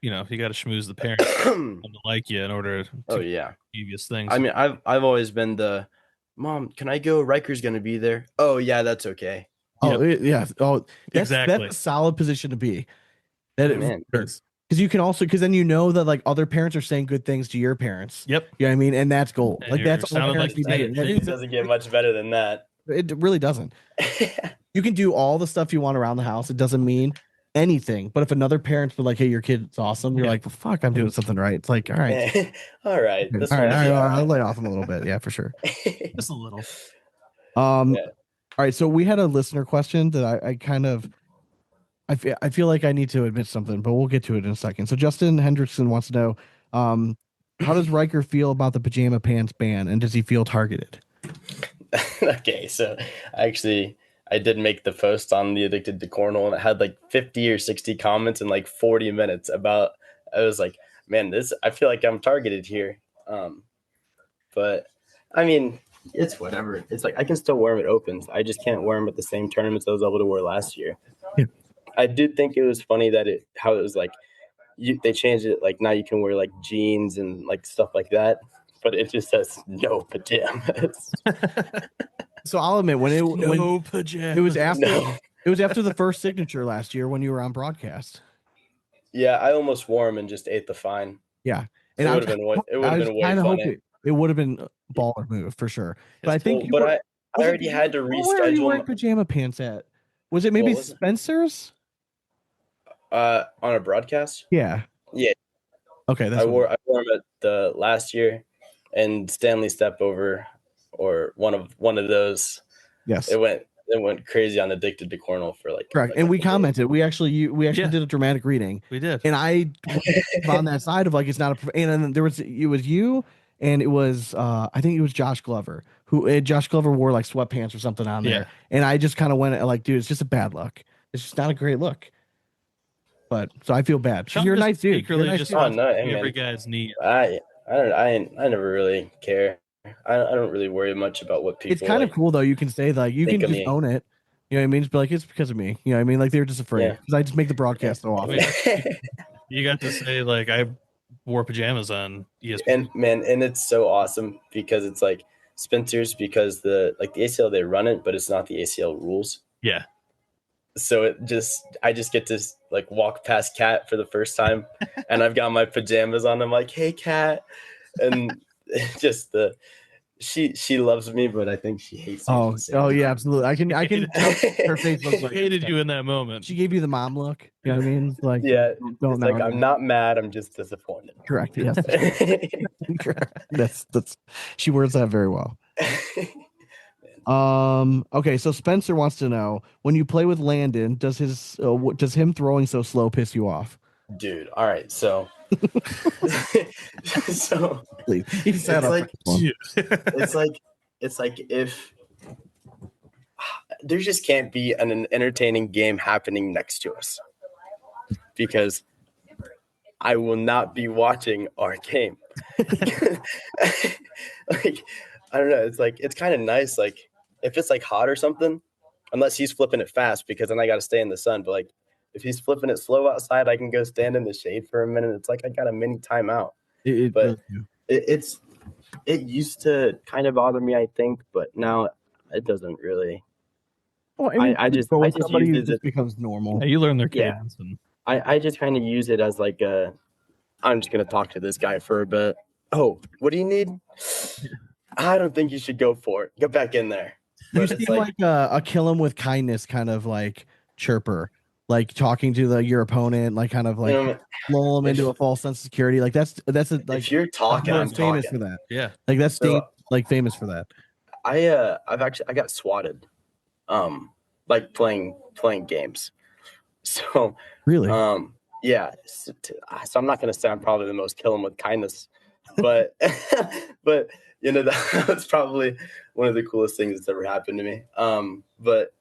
you got to schmooze the parents to like you in order to Oh get yeah. previous things. I mean, I've always been the mom. Can I go? Riker's gonna be there. Oh yeah, that's okay. Oh yeah. Oh, Exactly. that's a solid position to be. That Oh, man. because you can also because then you know that like other parents are saying good things to your parents. Yep. You know what I mean? And that's gold. And Like you're that's all sounding parents like need to the do. It doesn't get much better than that. It really doesn't. You can do all the stuff you want around the house. It doesn't mean anything. But if another parent's like, "Hey, your kid's awesome," you're Yeah. like, well, "Fuck, I'm doing something right." It's like, all right, All right. all This right, one's I'll lay off him a little bit. Yeah, for sure. Just a little. Yeah. All right. So we had a listener question that I kind of I feel like I need to admit something, but we'll get to it in a second. So Justin Hendrickson wants to know, how does Riker feel about the pajama pants ban, and does he feel targeted? Okay, so I did make the post on the Addicted to Cornhole, and it had like 50 or 60 comments in like 40 minutes about. I was like, man, I feel like I'm targeted here. But I mean, it's whatever. It's like I can still wear them at opens. I just can't wear them at the same tournaments I was able to wear last year. Yeah. I did think it was funny that how it was like they changed it, like now you can wear like jeans and like stuff like that, but it just says no pajamas. So I'll admit when pajamas. it was after No. it was after the first signature last year when you were on broadcast. Yeah, I almost wore them and just ate the fine. Yeah, It would have been way kinda funny. hoping it would have been a baller move for sure. But I think Well, but I was it- already had to where are you wearing reschedule pajama pants at? Was it maybe What was it? Spencer's? on a broadcast. Yeah. Yeah. Okay, that's I wore them at the last year, and Stanley Stepover, or one of those. yes. It went crazy on Addicted to Cornhole for like Correct. like And a we couple commented. We actually Yeah. did a dramatic reading. We did. And I was on that side of like it's not a and then it was you and it was I think it was Josh Glover Josh Glover wore like sweatpants or something on there. Yeah. And I just kind of went like, dude, it's just a bad look. It's just not a great look. But so I feel bad. Sean You're a just nice dude. secretly You're a nice just dude. wants Oh, no, to hey, be every man. guy's knee. I never really care. I don't really worry much about what people. It's kind of like. cool though. You can say like you can think of just me. own it. You know what I mean? Just be like, it's because of me. You know what I mean? Like they're just afraid Yeah. because I just make the broadcast so I often. mean, you got to say like I wore pajamas on ESPN. And man, and it's so awesome because it's like Spencer's, because the ACL, they run it, but it's not the ACL rules. Yeah. So I just get to like walk past Kat for the first time, and I've got my pajamas on. I'm like, hey Kat, and just she loves me, but I think she hates me. Oh yeah, absolutely. I can tell her face looks like Hated you in that moment. she gave you the mom look. You know what I mean? Like Yeah, don't it's know. like I'm not mad. I'm just disappointed. Correct. Yes. that's she words that very well. Okay, so Spencer wants to know, when you play with Landon, does him throwing so slow piss you off? Dude, all right, so so Please. He sat up it's like if there just can't be an entertaining game happening next to us, because I will not be watching our game. Like, I don't know. It's like, it's kind of nice. Like if it's like hot or something, unless he's flipping it fast, because then I got to stay in the sun. But like if he's flipping it slow outside, I can go stand in the shade for a minute. It's like I got a mini timeout. But it used to kind of bother me, I think, but now it doesn't really. Well, I mean, I just somebody use it just becomes normal. Yeah, you learn their Yeah. cadence. And I just kind of use it as like I'm just gonna talk to this guy for a bit. Oh, what do you need? I don't think you should go for it. Get back in there. You But seem it's like a kill him with kindness kind of like chirper, like talking to your opponent, like kind of like you know, lull him if- into a false sense of security. Like that's like if you're talking, I'm Dane's famous talking. for that. yeah. Like that's So- Dane, like famous for that. I got swatted, like playing games. So Really? yeah. So I'm not gonna say I'm probably the most kill him with kindness, but but that's probably one of the coolest things that's ever happened to me. But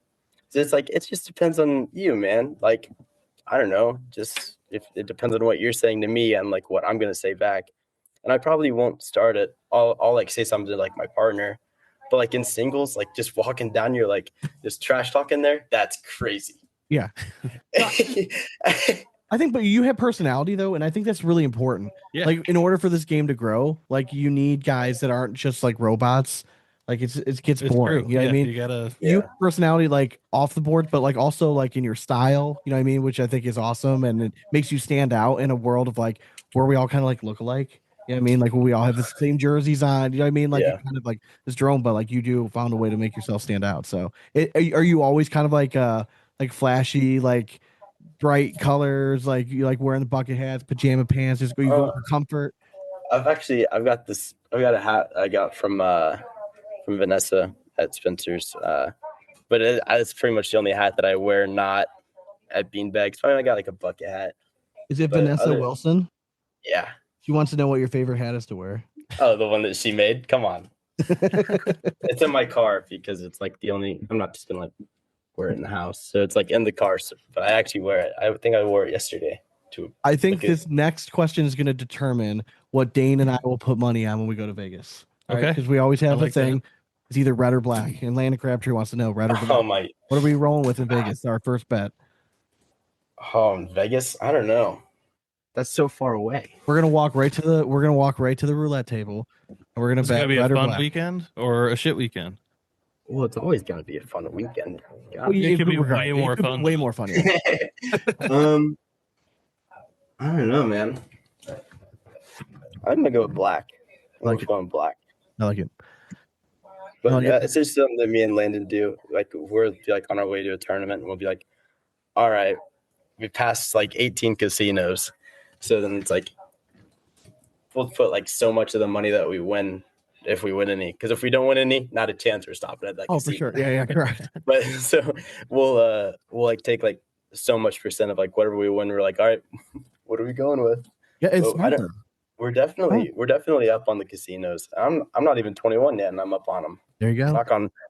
it's like, it just depends on you, man. Like, I don't know, just if it depends on what you're saying to me and like what I'm gonna say back. And I probably won't start it. I'll like say something to like my partner, but like in singles, like just walking down, you're like just trash talking there. That's crazy. Yeah. I think, but you have personality though, and I think that's really important. Yeah. Like in order for this game to grow, like you need guys that aren't just like robots. Like it gets It's boring. true. You know what I mean? You gotta. You have personality like off the board, but like also like in your style, you know what I mean? Which I think is awesome, and it makes you stand out in a world of like where we all kind of like look alike. You know what I mean? Like when we all have the same jerseys on, you know what I mean? Like Yeah. kind of like this drone, but like you do found a way to make yourself stand out. So are you always kind of like flashy, like bright colors, like you like wearing the bucket hats, pajama pants, just go you go for comfort? I've got a hat I got from Vanessa at Spencer's, but it's pretty much the only hat that I wear not at beanbags. I got like a bucket hat. Is it But Vanessa Wilson? Yeah. She wants to know what your favorite hat is to wear. Oh, the one that she made. Come on. It's in my car because it's like the only. I'm not just gonna like wear it in the house, so it's like in the car. So, but I actually wear it. I think I wore it yesterday too. I think this next question is going to determine what Dane and I will put money on when we go to Vegas. Okay. Because we always have I like a thing. It's either red or black. And Landon Crabtree wants to know red or black. Oh my. What are we rolling with in Vegas? Our first bet. Oh, in Vegas. I don't know. That's so far away. We're gonna walk right to the roulette table, and we're gonna It's bet gonna be a red or fun black. weekend or a shit weekend. Well, it's always gonna be a fun weekend. Well, It could be regard- way it more could be fun. Way more fun. Yeah. I don't know, man. I'm gonna go with black. Like I'm it. going black. I like it. But Well, yeah. it's just something that me and Landon do. Like we're like on our way to a tournament, and we'll be like, "All right, we passed like 18 casinos." So then it's like we'll put like so much of the money that we win if we win any. Because if we don't win any, not a chance we're stopping at that. Oh, for casino. sure. Yeah, correct. But so we'll like take like so much percent of like whatever we win. We're like, all right, what are we going with? Yeah, it's Well, smart, though. We're definitely up on the casinos. I'm not even 21 yet, and I'm up on them. There you go.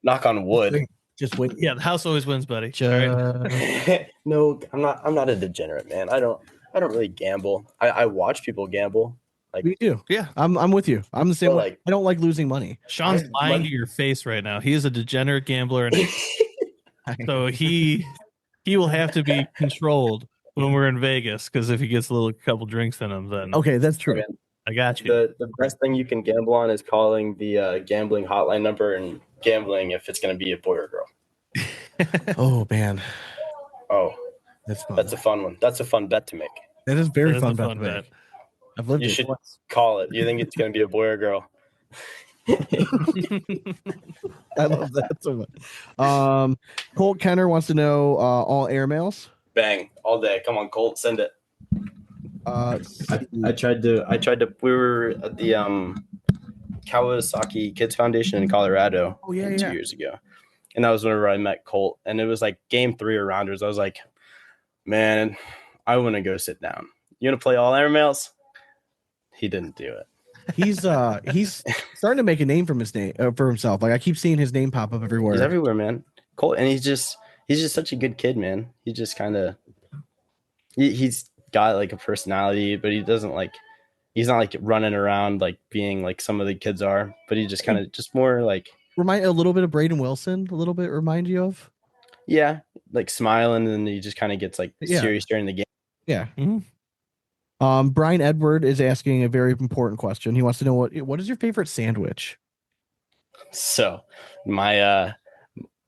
Knock on wood. Just wait. Yeah, the house always wins, buddy. All right. No, I'm not a degenerate, man. I don't really gamble. I watch people gamble. Like We do. Yeah. I'm with you. I'm the same Well, way. like- I don't like losing money. Sean's lying to your face right now. He is a degenerate gambler, and so he will have to be controlled when we're in Vegas. Because if he gets a little couple drinks in him, then Okay, that's true. man, I got you. the best thing you can gamble on is calling the gambling hotline number and gambling if it's going to be a boy or girl. Oh man, Oh, that's fun. that's a fun one. That's a fun bet to make. That is very That is fun, a bet fun to make. bet. I've lived You it. should once. call it. You think it's going to be a boy or girl? I love that so much. Colt Kenner wants to know all airmails. Bang all day. Come on, Colt, send it. Uh, I tried to. We were at the Kawasaki Kids Foundation in Colorado. Oh, yeah, 2 years ago, and that was whenever I met Colt. And it was like game 3 of rounders. I was like, man, I want to go sit down. You want to play all airmails? He didn't do it. he's starting to make a name for himself. Like I keep seeing his name pop up everywhere. He's everywhere, man. Colt, and he's just such a good kid, man. He just kind of he's got like a personality, but he doesn't like. He's not like running around like being like some of the kids are, but he just kind of just more like Remind a little bit of Braden Wilson. A little bit remind you of. yeah, like smiling, and then he just kind of gets like Yeah. serious during the game. Yeah. Mhm. Brian Edward is asking a very important question. He wants to know what is your favorite sandwich? So my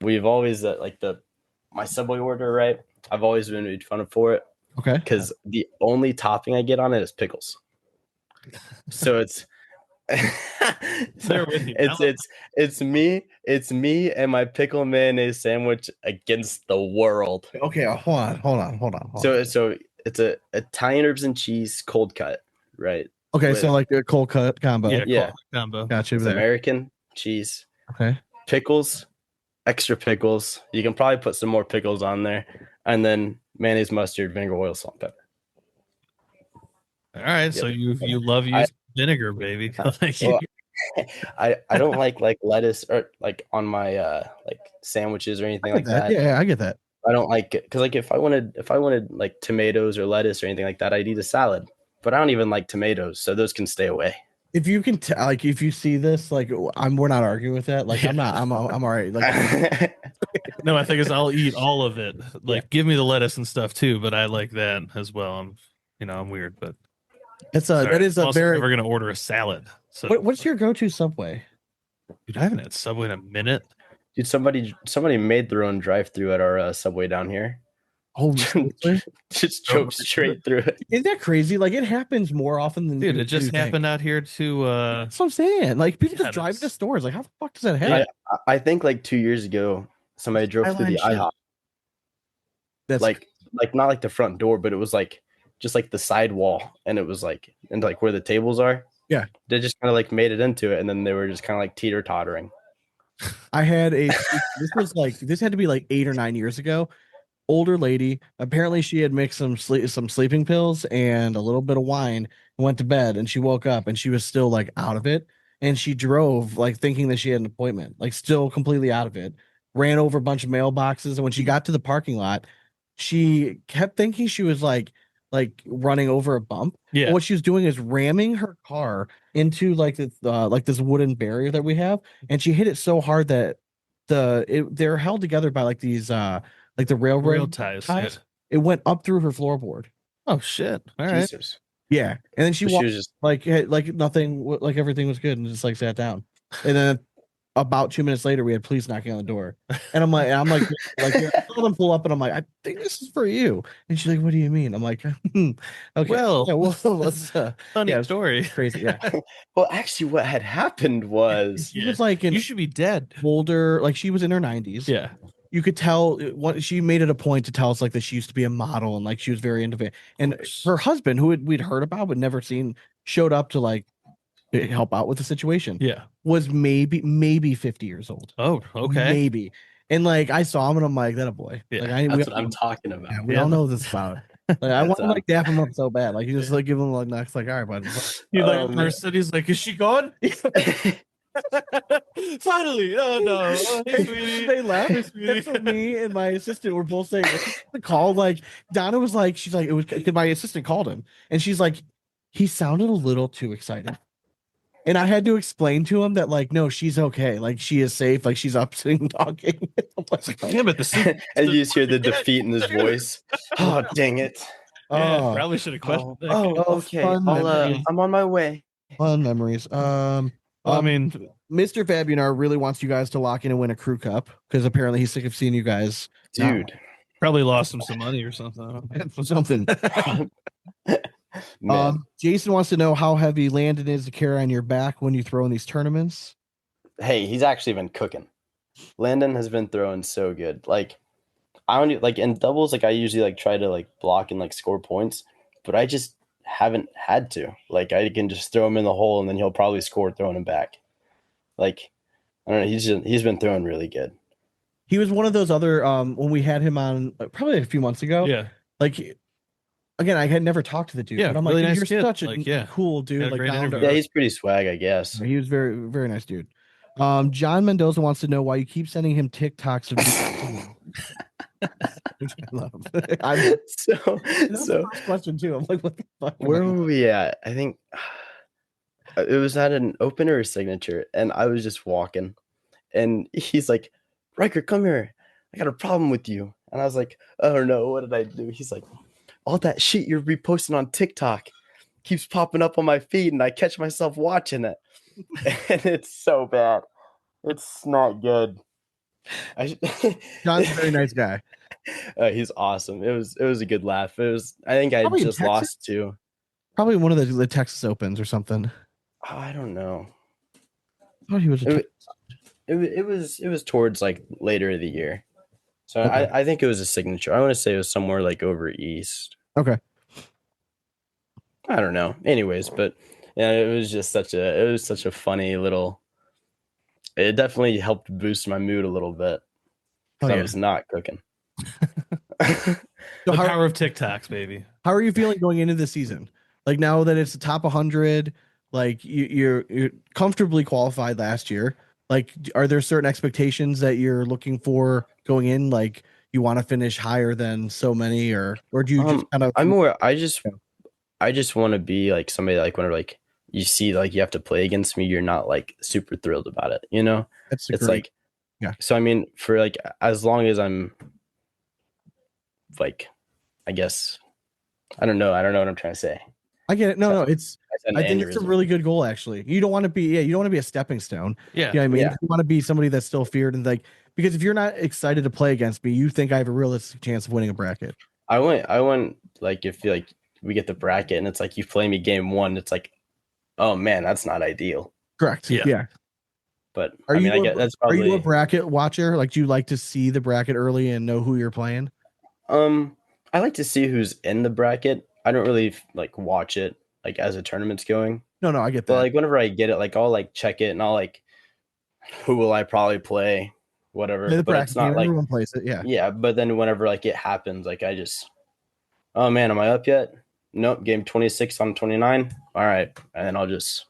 we've always like my Subway order, right? I've always been made fun of for it Okay. because the only topping I get on it is pickles. So it's There with you. it's me and my pickle mayonnaise sandwich against the world. Okay. Hold on. So it's a Italian herbs and cheese cold cut, right? Okay, so like a cold cut combo. Yeah. Combo. Gotcha It's there. American cheese, Okay. pickles, extra pickles. You can probably put some more pickles on there, and then mayonnaise, mustard, vinegar, oil, salt, and pepper. All right, so you love using vinegar, baby. Like, Well, I don't like lettuce or like on my like sandwiches or anything like that. Yeah, I get that. I don't like it because like if I wanted like tomatoes or lettuce or anything like that, I'd eat a salad. But I don't even like tomatoes, so those can stay away. If you can tell, like, if you see this, like, we're not arguing with that. Like, I'm all right. Like, No, I think is I'll eat all of it. Like, give me the lettuce and stuff too, but I like that as well. I'm weird, but it's sorry. that is I'm a also very. never gonna order a salad. So, What's your go-to Subway? dude, I haven't had Subway in a minute. Dude, somebody made their own drive-through at our Subway down here. Oh, seriously? Just choked straight through it. Isn't that crazy? Like, it happens more often than Dude, you it just think. happened out here to That's what I'm saying. Like, people Yeah, just drive to that's- stores. Like, how the fuck does that happen? I think like 2 years ago, somebody drove through the Skyline shit. IHOP, That's like not like the front door, but it was like just like the side wall, and it was like and like where the tables are. Yeah. They just kind of like made it into it, and then they were just kind of like teeter-tottering. I had a. This had to be like 8 or 9 years ago. Older lady. Apparently, she had mixed some sleeping pills and a little bit of wine and went to bed. And she woke up and she was still like out of it. And she drove like thinking that she had an appointment, like still completely out of it. Ran over a bunch of mailboxes. And when she got to the parking lot, she kept thinking she was like running over a bump. Yeah. What she was doing is ramming her car into like this wooden barrier that we have, and she hit it so hard that they're held together by like these like the railroad rail ties. Yeah. It went up through her floorboard. Oh shit! All right. Jesus. Yeah, and then she But walked was just like nothing, like everything was good, and just like sat down. And then about 2 minutes later, we had police knocking on the door, and I'm like, I saw them pull up, and I'm like, I think this is for you. And she's like, What do you mean? I'm like, okay, Well, yeah, well, let's Funny yeah, it was story. crazy. Yeah, well, actually, what had happened was she was like an You should be dead. older, like she was in her 90s. Yeah. You could tell what she made it a point to tell us like that she used to be a model and like she was very into it. And her husband, who we'd heard about but never seen, showed up to like help out with the situation. Yeah. Was maybe 50 years old. Oh, okay. Maybe. And like I saw him and I'm like, that a boy. Yeah, Like that's what I'm talking about. yeah, we all know this about it. Like, I want to That's like dap him up so bad. Like you just like give him like next, like, all right, bud. You like man. person, he's like, is she gone? Finally. Oh no. Oh, hey, sweetie. They left. Hey, sweetie. So me and my assistant were both saying the call. Like Donna was like, she's like, it was because my assistant called him, and she's like, he sounded a little too excited. And I had to explain to him that, like, no, she's okay. Like, she is safe. Like, she's up sitting talking. I'm like, Damn it, the soup. And you just hear the defeat in his voice. Oh, dang it. Yeah, oh, probably should have questioned that. Okay. fun memories. I'm on my way. Fun memories. I mean, Mr. Fabianar really wants you guys to lock in and win a crew cup because apparently he's sick of seeing you guys. Dude. probably lost him some money or something. Something. Man. Jason wants to know how heavy Landon is to carry on your back when you throw in these tournaments. Hey, he's actually been cooking. Landon has been throwing so good. Like, I don't like in doubles, like I usually like try to like block and like score points, but I just haven't had to. Like, I can just throw him in the hole and then he'll probably score throwing him back. Like, I don't know, he's been throwing really good. He was one of those other when we had him on probably a few months ago. Yeah. Like again, I had never talked to the dude, Yeah, but I'm really like, nice you're kid. such a Like, yeah. cool dude. Had a Like great down to interview. Yeah, earth. he's pretty swag, I guess. He was very, very nice dude. John Mendoza wants to know why you keep sending him TikToks of which I love. I'm, So that's the first question too. I'm like, what the fuck? where were we at? I think it was at an opener or signature, and I was just walking, and he's like, Ryker, come here. I got a problem with you. And I was like, oh no, what did I do? He's like, all that shit you're reposting on TikTok keeps popping up on my feed, and I catch myself watching it. And it's so bad. It's not good. John's a very nice guy. He's awesome. It was a good laugh. I think I Probably in just Texas? lost two. Probably one of the Texas Opens or something. I don't know. I thought he was a It was towards like later of the year. So Okay. I think it was a signature. I want to say it was somewhere like over east. Okay. I don't know. Anyways, but yeah, it was such a funny little. It definitely helped boost my mood a little bit. Oh, 'Cause I yeah. was not cooking. So The how, power of TikToks, baby. how are you feeling going into the season? Like now that it's the top 100, like you're comfortably qualified last year. Like, are there certain expectations that you're looking for going in? Like, you want to finish higher than so many, or do you just kind of? I'm more. I just want to be like somebody like whenever like you see like you have to play against me, you're not like super thrilled about it. You know, That's it's great. like Yeah. So I mean, for like as long as I'm like, I guess I don't know. I don't know what I'm trying to say. I get it. No, it's. An I think it's a aneurysm. really good goal. Actually, you don't want to be. Yeah, you don't want to be a stepping stone. Yeah. You know what I mean? Yeah. You want to be somebody that's still feared and like because if you're not excited to play against me, you think I have a realistic chance of winning a bracket. I went like if like we get the bracket and it's like you play me game 1, it's like, oh man, that's not ideal. Correct. Yeah. Yeah. But Are I mean, you I get that's probably. Are you a bracket watcher? Like, do you like to see the bracket early and know who you're playing? I like to see who's in the bracket. I don't really like watch it like as the tournament's going. No, I get that. But like whenever I get it, like I'll like check it and I'll like who will I probably play, whatever. The But bracket it's not game, like everyone plays it. Yeah. yeah. But then whenever like it happens, like I just, oh man, am I up yet? Nope. Game 26 on 29. All right, and then I'll just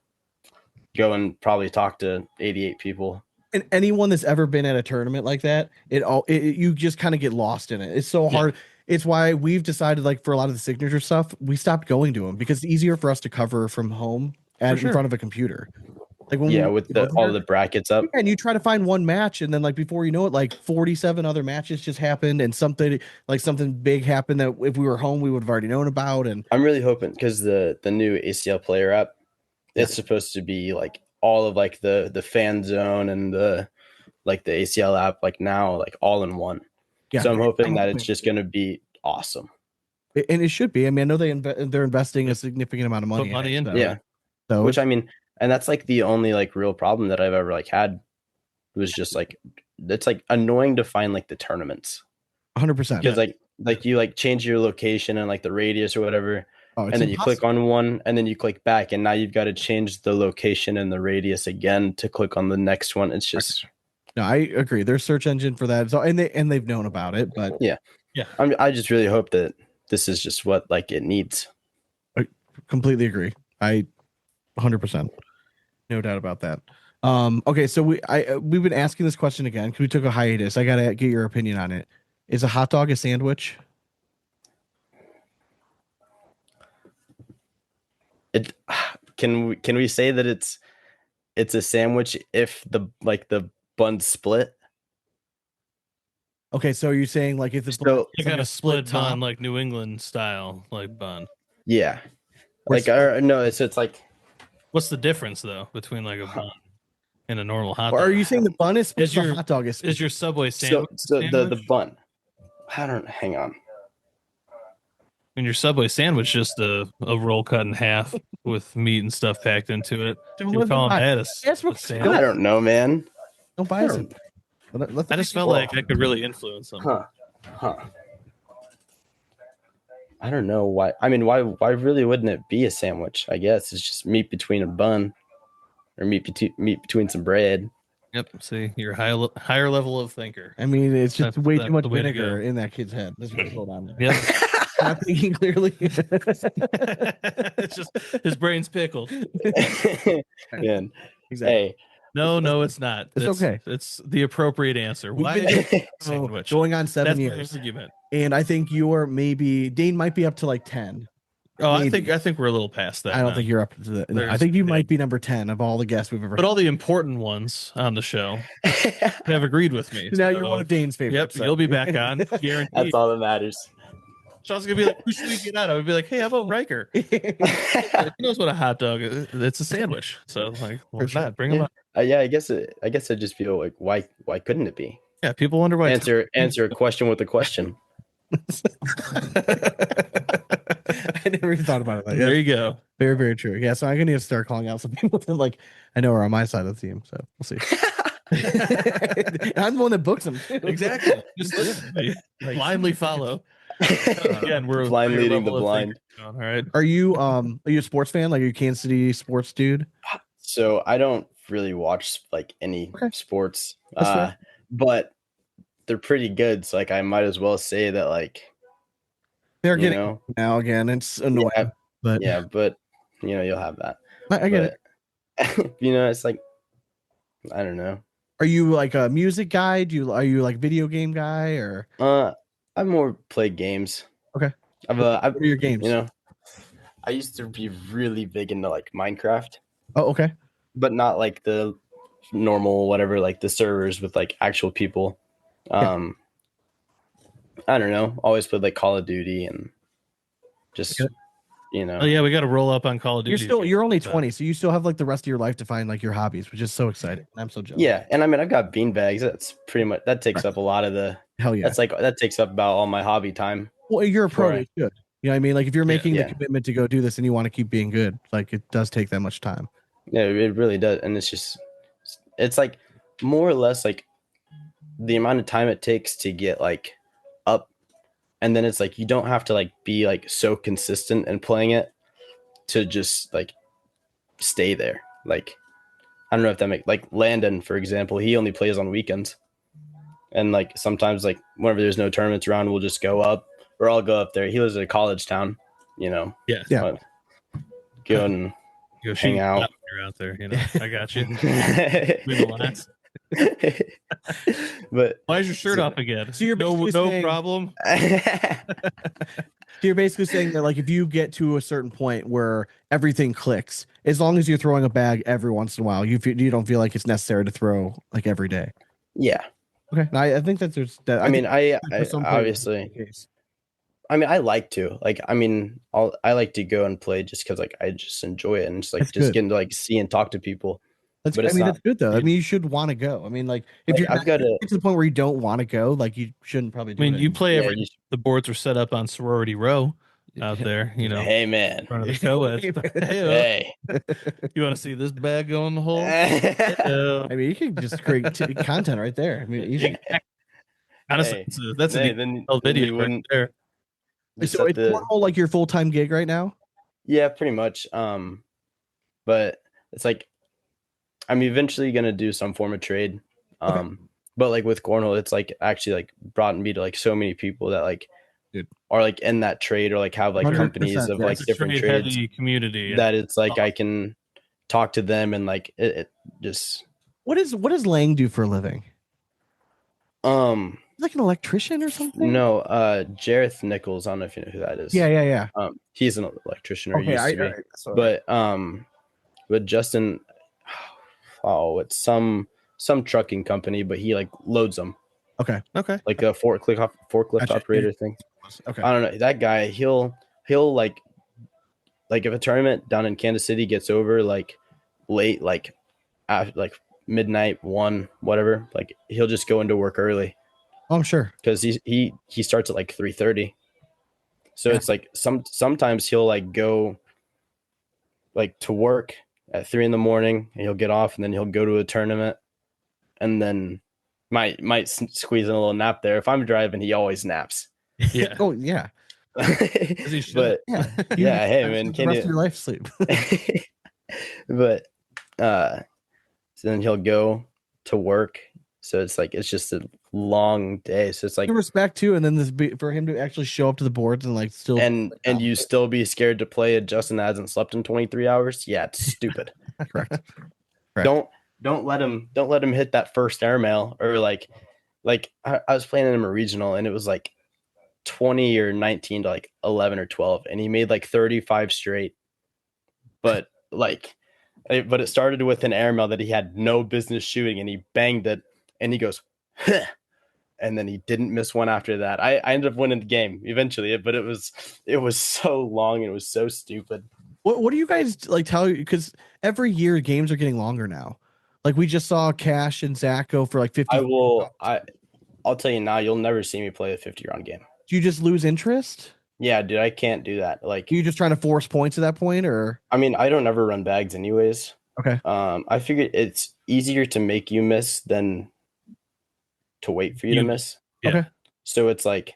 go and probably talk to 88 people. And anyone that's ever been at a tournament like that, you just kind of get lost in it. It's so hard. It's why we've decided, like, for a lot of the signature stuff, we stopped going to them because it's easier for us to cover from home and in front of a computer. Like when with all the brackets up. And you try to find one match, and then like before you know it, like 47 other matches just happened, and something big happened that if we were home, we would have already known about. And I'm really hoping because the new ACL player app, it's supposed to be like all of like the fan zone and the like the ACL app like now like all in one. Yeah. So I'm hoping that it's just going to be awesome. And it should be. I mean, I know they're investing a significant amount of money. Put money into it, Yeah. So Which I mean, and that's like the only like real problem that I've ever like had was just like it's like annoying to find like the tournaments 100%. because like you like change your location and like the radius or whatever. And then you click on one and then you click back and now you've got to change the location and the radius again to click on the next one. It's just no, I agree. There's search engine for that. So and they've known about it, but yeah. I just really hope that this is just what like it needs. I completely agree. I 100%. No doubt about that. Okay, so we've been asking this question again because we took a hiatus. I gotta get your opinion on it. Is a hot dog a sandwich? It can we say that it's a sandwich if the bun's split? Okay, so you're saying like if it's So You got a split top? bun, like New England style, like bun. yeah, Or like no, it's like What's the difference though between like a bun and a normal hot or dog? are you saying the bun is split, Is your- the hot dog is split? Is your Subway so sandwich? the sandwich? bun. I don't hang on. And your Subway sandwich just a roll cut in half with meat and stuff packed into it. You're calling that a sandwich? I don't know, man. Don't buy it. I just felt like I could really influence them. Huh. I don't know why. I mean, why really wouldn't it be a sandwich? I guess it's just meat between a bun or meat between some bread. Yep. See, you're a higher level of thinker. I mean, it's just That's way the too much way to vinegar go. in that kid's head. That's what's going on there. Yep. Not thinking clearly. It's just his brain's pickled. Man, Exactly. hey, No, it's not. It's okay. It's the appropriate answer. We've Why been is it So, sandwich? going on 7 That's my years, argument. and I think you're maybe Dane might be up to like 10. Oh, Maybe. I think we're a little past that. I don't now. think you're up to the. No, I There's- think you might be number 10 of all the guests we've ever. But all the important ones on the show have agreed with me. now so- you're one of Dane's Yep, favorites. so. you'll be back on. Guaranteed. that's all that matters. Sean's gonna be like, "Who should we get out?" I would be like, "Hey, how about Ryker? He knows what a hot dog is. It's a sandwich." So like, why not? Bring him up. Yeah, I guess I just feel like why couldn't it be? Yeah, people wonder why. Answer a question with a question. I never even thought about it. Like There that. you go. Very, very true. Yeah, so I'm gonna need to start calling out some people that like I know are on my side of the team. So we'll see. I'm the one that books them. Too. Exactly. Just listen to me. Blindly follow. Again, we're a Blind higher leading the level of blind. thinking. All right. Are you a sports fan? Like, are you a Kansas City sports dude? So I don't really watch like any Okay. sports, That's fair. but they're pretty good. So like I might as well say that like They're you getting know now again. It's annoying, Yeah. but yeah, but you'll have that. I get it. But, it's like I don't know. Are you like a music guy? Are you like video game guy or? I more play games. Okay. I've What are your games? you know, I used to be really big into like Minecraft, Oh, okay. but not like the normal whatever, like the servers with like actual people. Yeah. I don't know. Always played like Call of Duty and just Okay. Oh yeah, we got to roll up on Call of Duty. You're only 20, so you still have like the rest of your life to find like your hobbies, which is so exciting. I'm so jealous. Yeah, and I mean I've got bean bags. That's pretty much that takes up a lot of the. Hell yeah. That's like that takes up about all my hobby time. Well, you're a pro. Right. You should. You know what I mean? Like if you're making the Yeah. commitment to go do this and you want to keep being good, like it does take that much time. Yeah, it really does, and it's like more or less like the amount of time it takes to get like up, and then it's like you don't have to like be like so consistent in playing it to just like stay there. Like I don't know if that makes like Landon, for example, he only plays on weekends. And like sometimes like whenever there's no tournaments around, we'll just go up or I'll go up there. He lives in a college town, you know. Yeah. Yeah. Go and Go hang out. When you're out there, you know. I got you. We the last. But Why is your shirt off again? So you're no basically saying- problem. So you're basically saying that like if you get to a certain point where everything clicks, as long as you're throwing a bag every once in a while, you don't feel like it's necessary to throw like every day. yeah. Okay. I think that there's that. I mean, I for some players, obviously that's the case. I mean, I like to like. I mean, I like to go and play just because like I just enjoy it and just like That's just good. getting to like see and talk to people. That's But I it's mean not- that's good though. I mean you should want to go. I mean like if Like, you're I've not, got to. get to the point where you don't want to go, like you shouldn't probably I do mean, it. you play Yeah, every. you- The boards are set up on sorority row out there. You know, Hey man. in front of the co-ed. Hey, Hey. you want to see this bag go in the hole? I mean you can just create content right there. I mean easy. Honestly, Hey. that's a Hey, detailed then video you right wouldn't- there. Just So at it's the- Cornhole like your full-time gig right now? Yeah, pretty much. But it's like I'm eventually gonna do some form of trade. But like with Cornhole, it's like actually like brought me to like so many people that like Dude. are like in that trade or like have like 100%, companies of yeah. like It's a different trade trades heavy community. that it's like I can talk to them and like it just What does Lang do for a living? Like an electrician or something? no Jareth Nichols, I don't know if you know who that is. Yeah. He's an electrician or Okay, used to be. sorry. But Justin, oh, it's some trucking company, but he like loads them Okay. like a forklift Gotcha. operator thing. Okay. I don't know that guy. He'll like if a tournament down in Kansas City gets over like late, like after like midnight, 1, whatever, like he'll just go into work early Oh, I'm sure. because he starts at like 3:30. So Yeah. it's like sometimes he'll like go like to work at 3 a.m. and he'll get off and then he'll go to a tournament and then might squeeze in a little nap there. If I'm driving, he always naps. Yeah. Oh yeah. he should. But Yeah. yeah, hey man, the can rest you? of your life sleep. But so then he'll go to work. So it's like it's just a long day. So it's like Respect too, and then for him to actually show up to the boards and like still and you still be scared to play a Justin that hasn't slept in 23 hours. Yeah, it's stupid. correct. Don't let him hit that first airmail or like I was playing in a regional and it was like 20 or 19 to like 11 or 12 and he made like 35 straight. But but it started with an airmail that he had no business shooting and he banged it and he goes, huh. And then he didn't miss one after that. I ended up winning the game eventually, but it was so long and it was so stupid. What do you guys like tell you? Because every year games are getting longer now. Like we just saw Cash and Zach go for like 50. I'll tell you now, you'll never see me play a 50-round game. Do you just lose interest? Yeah, dude, I can't do that. Like, Are you just trying to force points at that point, or? I mean, I don't ever run bags anyways. Okay. I figured it's easier to make you miss than to wait for you to miss. Yeah. Okay. So it's like,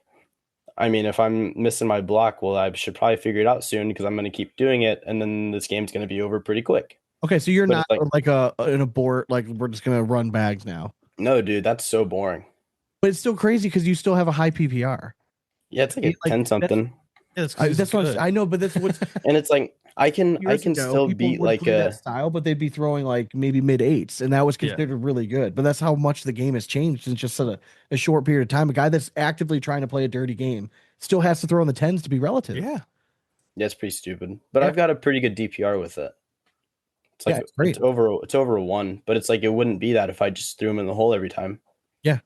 I mean, if I'm missing my block, well, I should probably figure it out soon because I'm going to keep doing it, and then this game's going to be over pretty quick. Okay, so you're But not it's like an abort. Like we're just gonna run bags now. No, dude, that's so boring. But it's still crazy because you still have a high PPR. Yeah, it's like a Like, 10 something. Yeah, That's what I know, but that's what's And it's like I can Years ago, still people beat would like play that a style, but they'd be throwing like maybe mid eights, and that was Yeah. considered really good. But that's how much the game has changed in just a short period of time. A guy that's actively trying to play a dirty game still has to throw in the tens to be relative. Yeah. yeah, it's pretty stupid. But Yeah. I've got a pretty good DPR with it. It's like Yeah, it's great. it's over a 1, but it's like it wouldn't be that if I just threw him in the hole every time. Yeah.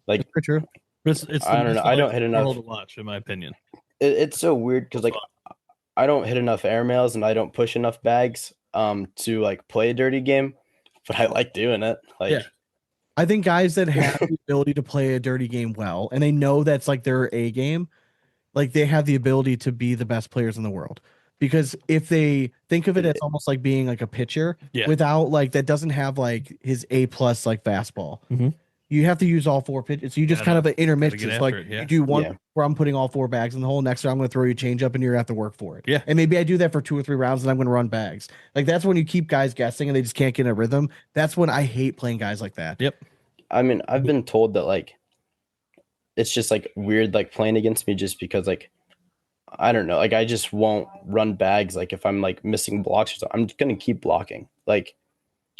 Like That's for true. But it's I don't know. I don't hit enough. to watch, in my opinion. It's so weird because like I don't hit enough airmails and I don't push enough bags to like play a dirty game, but I like doing it. Like Yeah. I think guys that have the ability to play a dirty game well, and they know that's like their A game, like they have the ability to be the best players in the world. Because if they think of it as almost like being like a pitcher Yeah. without like that doesn't have like his A plus like fastball. Mhm. You have to use all 4 pitches. So you just kind of intermix. get It's after like it, yeah. you do one Yeah. where I'm putting all 4 bags in the hole. Next time I'm going to throw you a change up and you're going to have to work for it. Yeah. And maybe I do that for 2 or 3 rounds and I'm going to run bags. Like that's when you keep guys guessing and they just can't get in a rhythm. That's when I hate playing guys like that. Yep. I mean, I've been told that like it's just like weird like playing against me just because like I don't know, like I just won't run bags like if I'm like missing blocks or something. I'm just gonna keep blocking. Like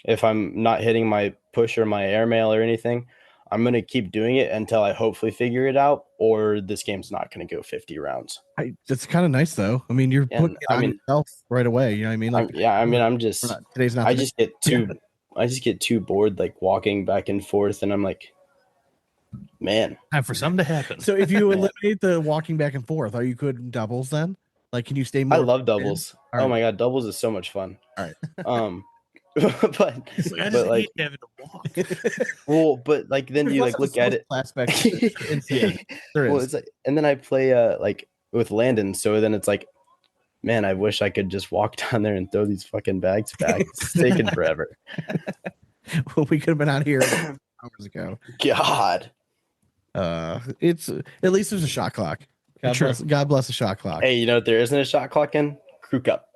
if I'm not hitting my push or my airmail or anything, I'm gonna keep doing it until I hopefully figure it out, or this game's not gonna go 50 rounds. That's kind of nice though. I mean, you're Yeah, putting it I on mean- yourself right away. You know what I mean? Like, I'm just today's not. I the day. just get too bored like walking back and forth, and I'm like, man, Time for something to happen. So if you eliminate the walking back and forth, are you good in doubles then? Like, can you stay more? I love doubles. All Oh right. my god, doubles is so much fun. All right. But I but just like hate having to walk. well, but like then There's you less like of a look at it. social aspect. Yeah. There Well, is. it's like, and then I play like with Landon, so then it's like, man, I wish I could just walk down there and throw these fucking bags back. It's taking forever. Well, we could have been out here hours ago. God. It's at least there's a shot clock. True. God bless the shot clock. Hey, you know what there isn't a shot clock in? Crew Cup.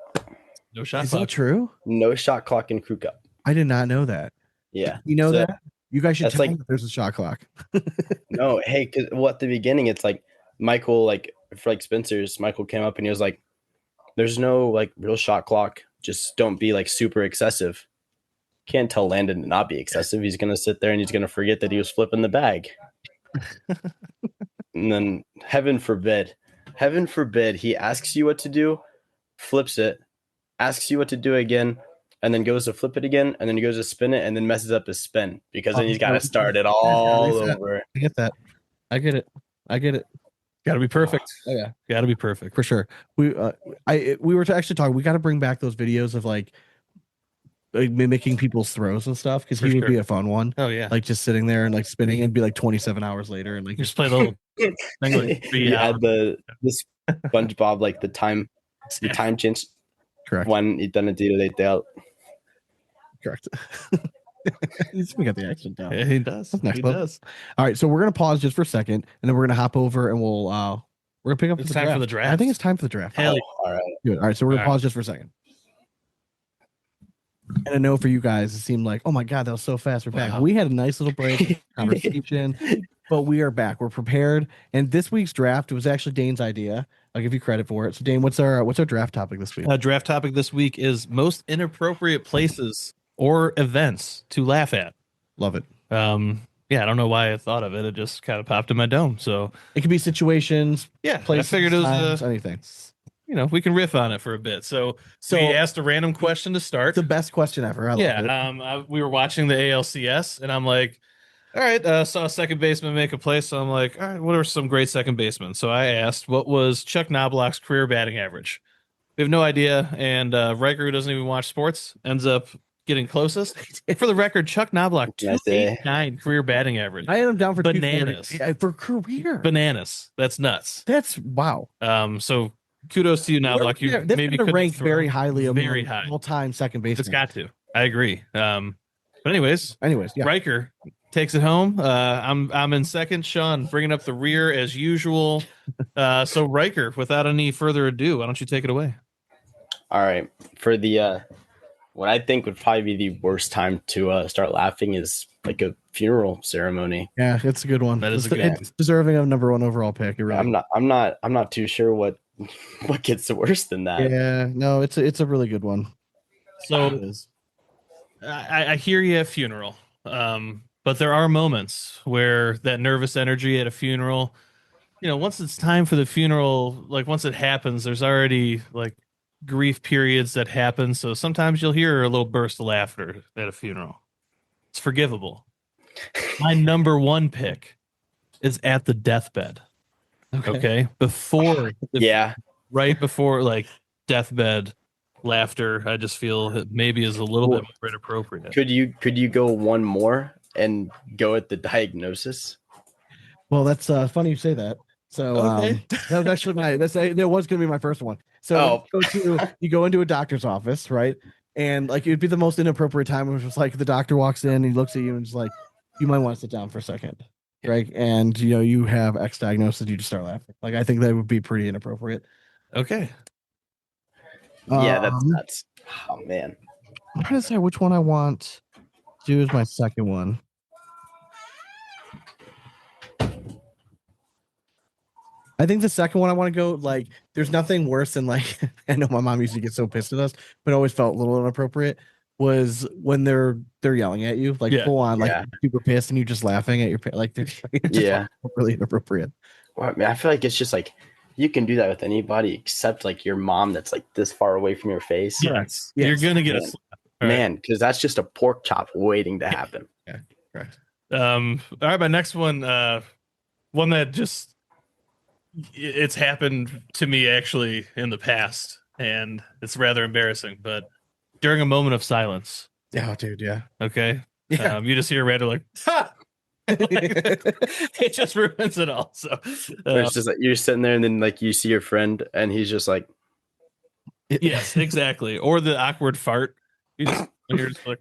No shot Is that clock. true? No shot clock in Crew Cup. I did not know that. Yeah. You know So- that? You guys should that's tell like- me that there's a shot clock. No, hey, because well, at the beginning, it's like Michael, like for like Spencer's, Michael came up and he was like, "There's no like real shot clock. Just don't be like super excessive." Can't tell Landon to not be excessive. He's gonna sit there and he's gonna forget that he was flipping the bag. And then heaven forbid, he asks you what to do, flips it, asks you what to do again, and then goes to flip it again, and then he goes to spin it, and then messes up his spin because then he's got to start it all Reset. over. I get that. I get it. Got to be perfect. Oh yeah, Got to be perfect. for sure. We were actually talking. We got to bring back those videos of like mimicking people's throws and stuff because For he would sure. be a fun one. Oh yeah. Like just sitting there and like spinning and be like 27 hours later and like You just play the little thing like He had the SpongeBob like the time change correct. when he done a deal they dealt. Correct. He's got the accent down. Yeah, he does. Next He one. does. All right, so we're gonna pause just for a second, and then we're gonna hop over and we're gonna pick up. It's time for the draft. I think it's time for the draft. Hell All right. Good. All right, so we're gonna All right. pause just for a second. And I know for you guys, it seemed like, oh my god, that was so fast. We're back. Wow. We had a nice little break conversation, but we are back. We're prepared. And this week's draft was actually Dane's idea. I'll give you credit for it. So, Dane, what's our draft topic this week? Draft topic this week is most inappropriate places or events to laugh at. Love it. Yeah, I don't know why I thought of it. It just kind of popped in my dome. So It could be situations, yeah, places, I figured it was times, anything. we can riff on it for a bit. So So we asked a random question to start. the best question ever. I love it. Yeah, we were watching the ALCS, and I'm like, all right, saw a second baseman make a play, so I'm like, all right, what are some great second basemen? So I asked, what was Chuck Knobloch's career batting average? We have no idea, and Ryker, who doesn't even watch sports, ends up getting closest. For the record, Chuck Knobloch, Can I say- 289 career batting average. I had him down for Bananas. 240. Yeah, for career. Bananas. That's nuts. That's wow. So kudos to you, Knobloch. You That's maybe gonna could rank very highly among very high. all-time second baseman. It's got to. I agree. But anyways, Anyways, yeah. Ryker takes it home. I'm in second. Sean bringing up the rear as usual. So Ryker, without any further ado, why don't you take it away? All right. For the what I think would probably be the worst time to start laughing is like a funeral ceremony. Yeah, it's a good one. That is a good It's deserving of number one overall pick. It really I'm not too sure what what gets worse than that? Yeah, no, it's a really good one. It So is. I hear you at funeral, but there are moments where that nervous energy at a funeral, once it's time for the funeral, like once it happens, there's already like grief periods that happen. So sometimes you'll hear a little burst of laughter at a funeral. It's forgivable. My number one pick is at the deathbed. Okay. Before, Yeah. right before like deathbed laughter, I just feel it maybe is a little bit more inappropriate. Could you go one more and go at the diagnosis? Well, that's funny you say that. So Okay. that was actually that was going to be my first one. So you go into a doctor's office, right? And like it'd be the most inappropriate time, which was like the doctor walks in, he looks at you and is like, you might want to sit down for a second, right? And you have X diagnosis, you just start laughing. Like I think that would be pretty inappropriate. Okay. Yeah, that's oh man. I'm trying to decide which one I want to do as my second one. I think the second one I want to go like there's nothing worse than like I know my mom used to get so pissed at us, but it always felt a little inappropriate was when they're yelling at you like full on like super pissed and you just laughing at your like they're just really inappropriate. Well, I mean, I feel like it's just like you can do that with anybody except like your mom that's like this far away from your face. Yes. You're gonna get a slap. Man, because that's just a pork chop waiting to happen. Yeah, correct. All right, my next one, one that just it's happened to me actually in the past, and it's rather embarrassing. But during a moment of silence, oh, dude, yeah, okay, yeah. You just hear Randall like, ha! It just ruins it all. So it's just like you're sitting there, and then like you see your friend, and he's just like, yes, exactly, or the awkward fart. You're just like,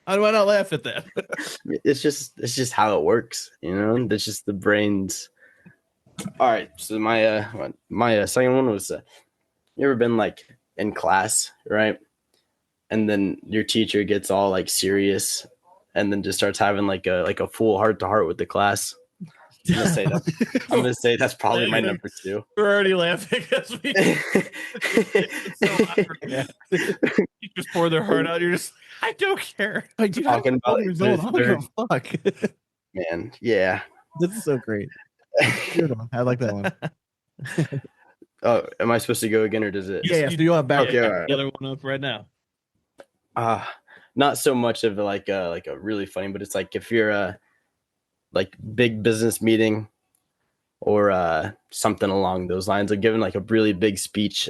how do I not laugh at that? It's just how it works, That's just the brain's. All right, so my second one was, you ever been like in class, right? And then your teacher gets all like serious, and then just starts having like a full heart to heart with the class. I'm gonna say that's probably my number two. We're already laughing as we. It's so awkward. Yeah. You just pour their heart out. You're just like, I don't care. Like, dude, talking about years old. I don't give a fuck. Man, yeah. This is so great. I like that one. Oh, am I supposed to go again, or does it? Yeah. So you have back. Okay, right. The other one up right now. Not so much of like a really funny, but it's like if you're a like big business meeting or something along those lines, like giving like a really big speech,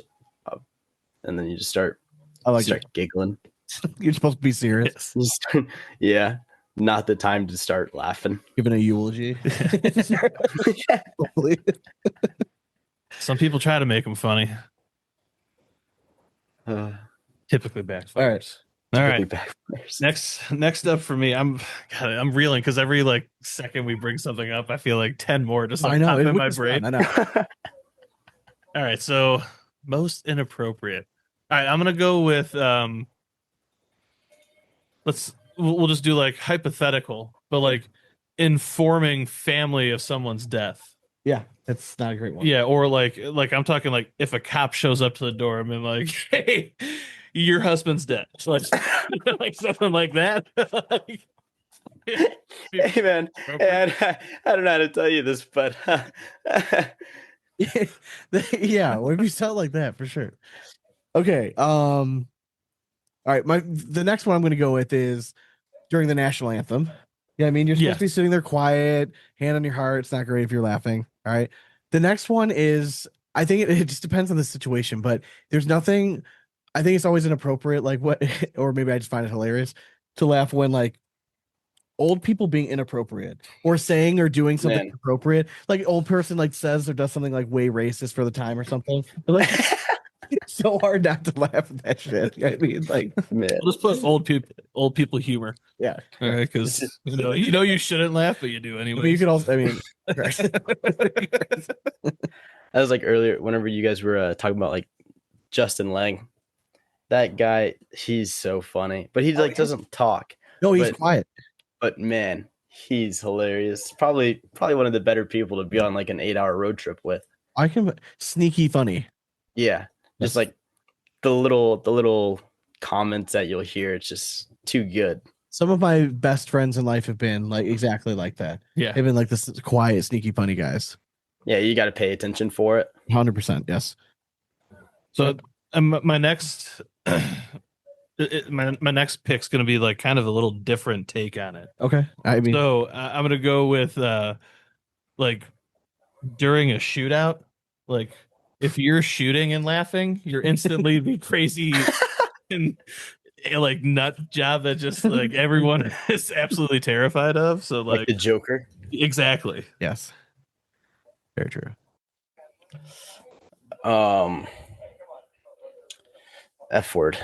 and then you just start giggling. You're supposed to be serious. Yeah. Not the time to start laughing. Giving a eulogy. Some people try to make them funny. Typically backfires. All right. Next up for me, I'm reeling because every like second we bring something up, I feel like 10 more just like pop in my brain. I know. All right, so most inappropriate. All right, I'm gonna go with we'll just do like hypothetical, but like informing family of someone's death. Yeah, that's not a great one. Yeah, or like I'm talking like if a cop shows up to the door and been like, hey, your husband's dead. So like something like that. Hey man, I don't know how to tell you this, but yeah, when you sound like that for sure. Okay. All right, the next one I'm going to go with is during the national anthem. Yeah, I mean you're supposed to be sitting there quiet, hand on your heart. It's not great if you're laughing. All right. The next one is I think it just depends on the situation, but there's nothing. I think it's always inappropriate, like what, or maybe I just find it hilarious to laugh when like old people being inappropriate or saying or doing something inappropriate, like old person like says or does something like way racist for the time or something. Like, it's so hard not to laugh at that shit. I mean, like, man, let's put old people humor. Yeah, all right, because you shouldn't laugh, but you do anyway. I mean, you can also. I mean, that was like earlier. Whenever you guys were talking about like Justin Lang, that guy, he's so funny, but he doesn't talk. No, he's quiet. But man, he's hilarious. Probably one of the better people to be on like an 8-hour road trip with. I can sneaky funny. Yeah, just Yes. like the little comments that you'll hear. It's just too good. Some of my best friends in life have been like exactly like that. Yeah. They've been like this quiet, sneaky, funny guys. Yeah, you got to pay attention for it. 100%. Yes. So my next my next pick's gonna be like kind of a little different take on it. Okay. I mean, So I'm gonna go with like during a shootout, like if you're shooting and laughing, you're instantly the crazy and like nut job that just like everyone is absolutely terrified of. So Like like the Joker. exactly. yes. Very true. F word.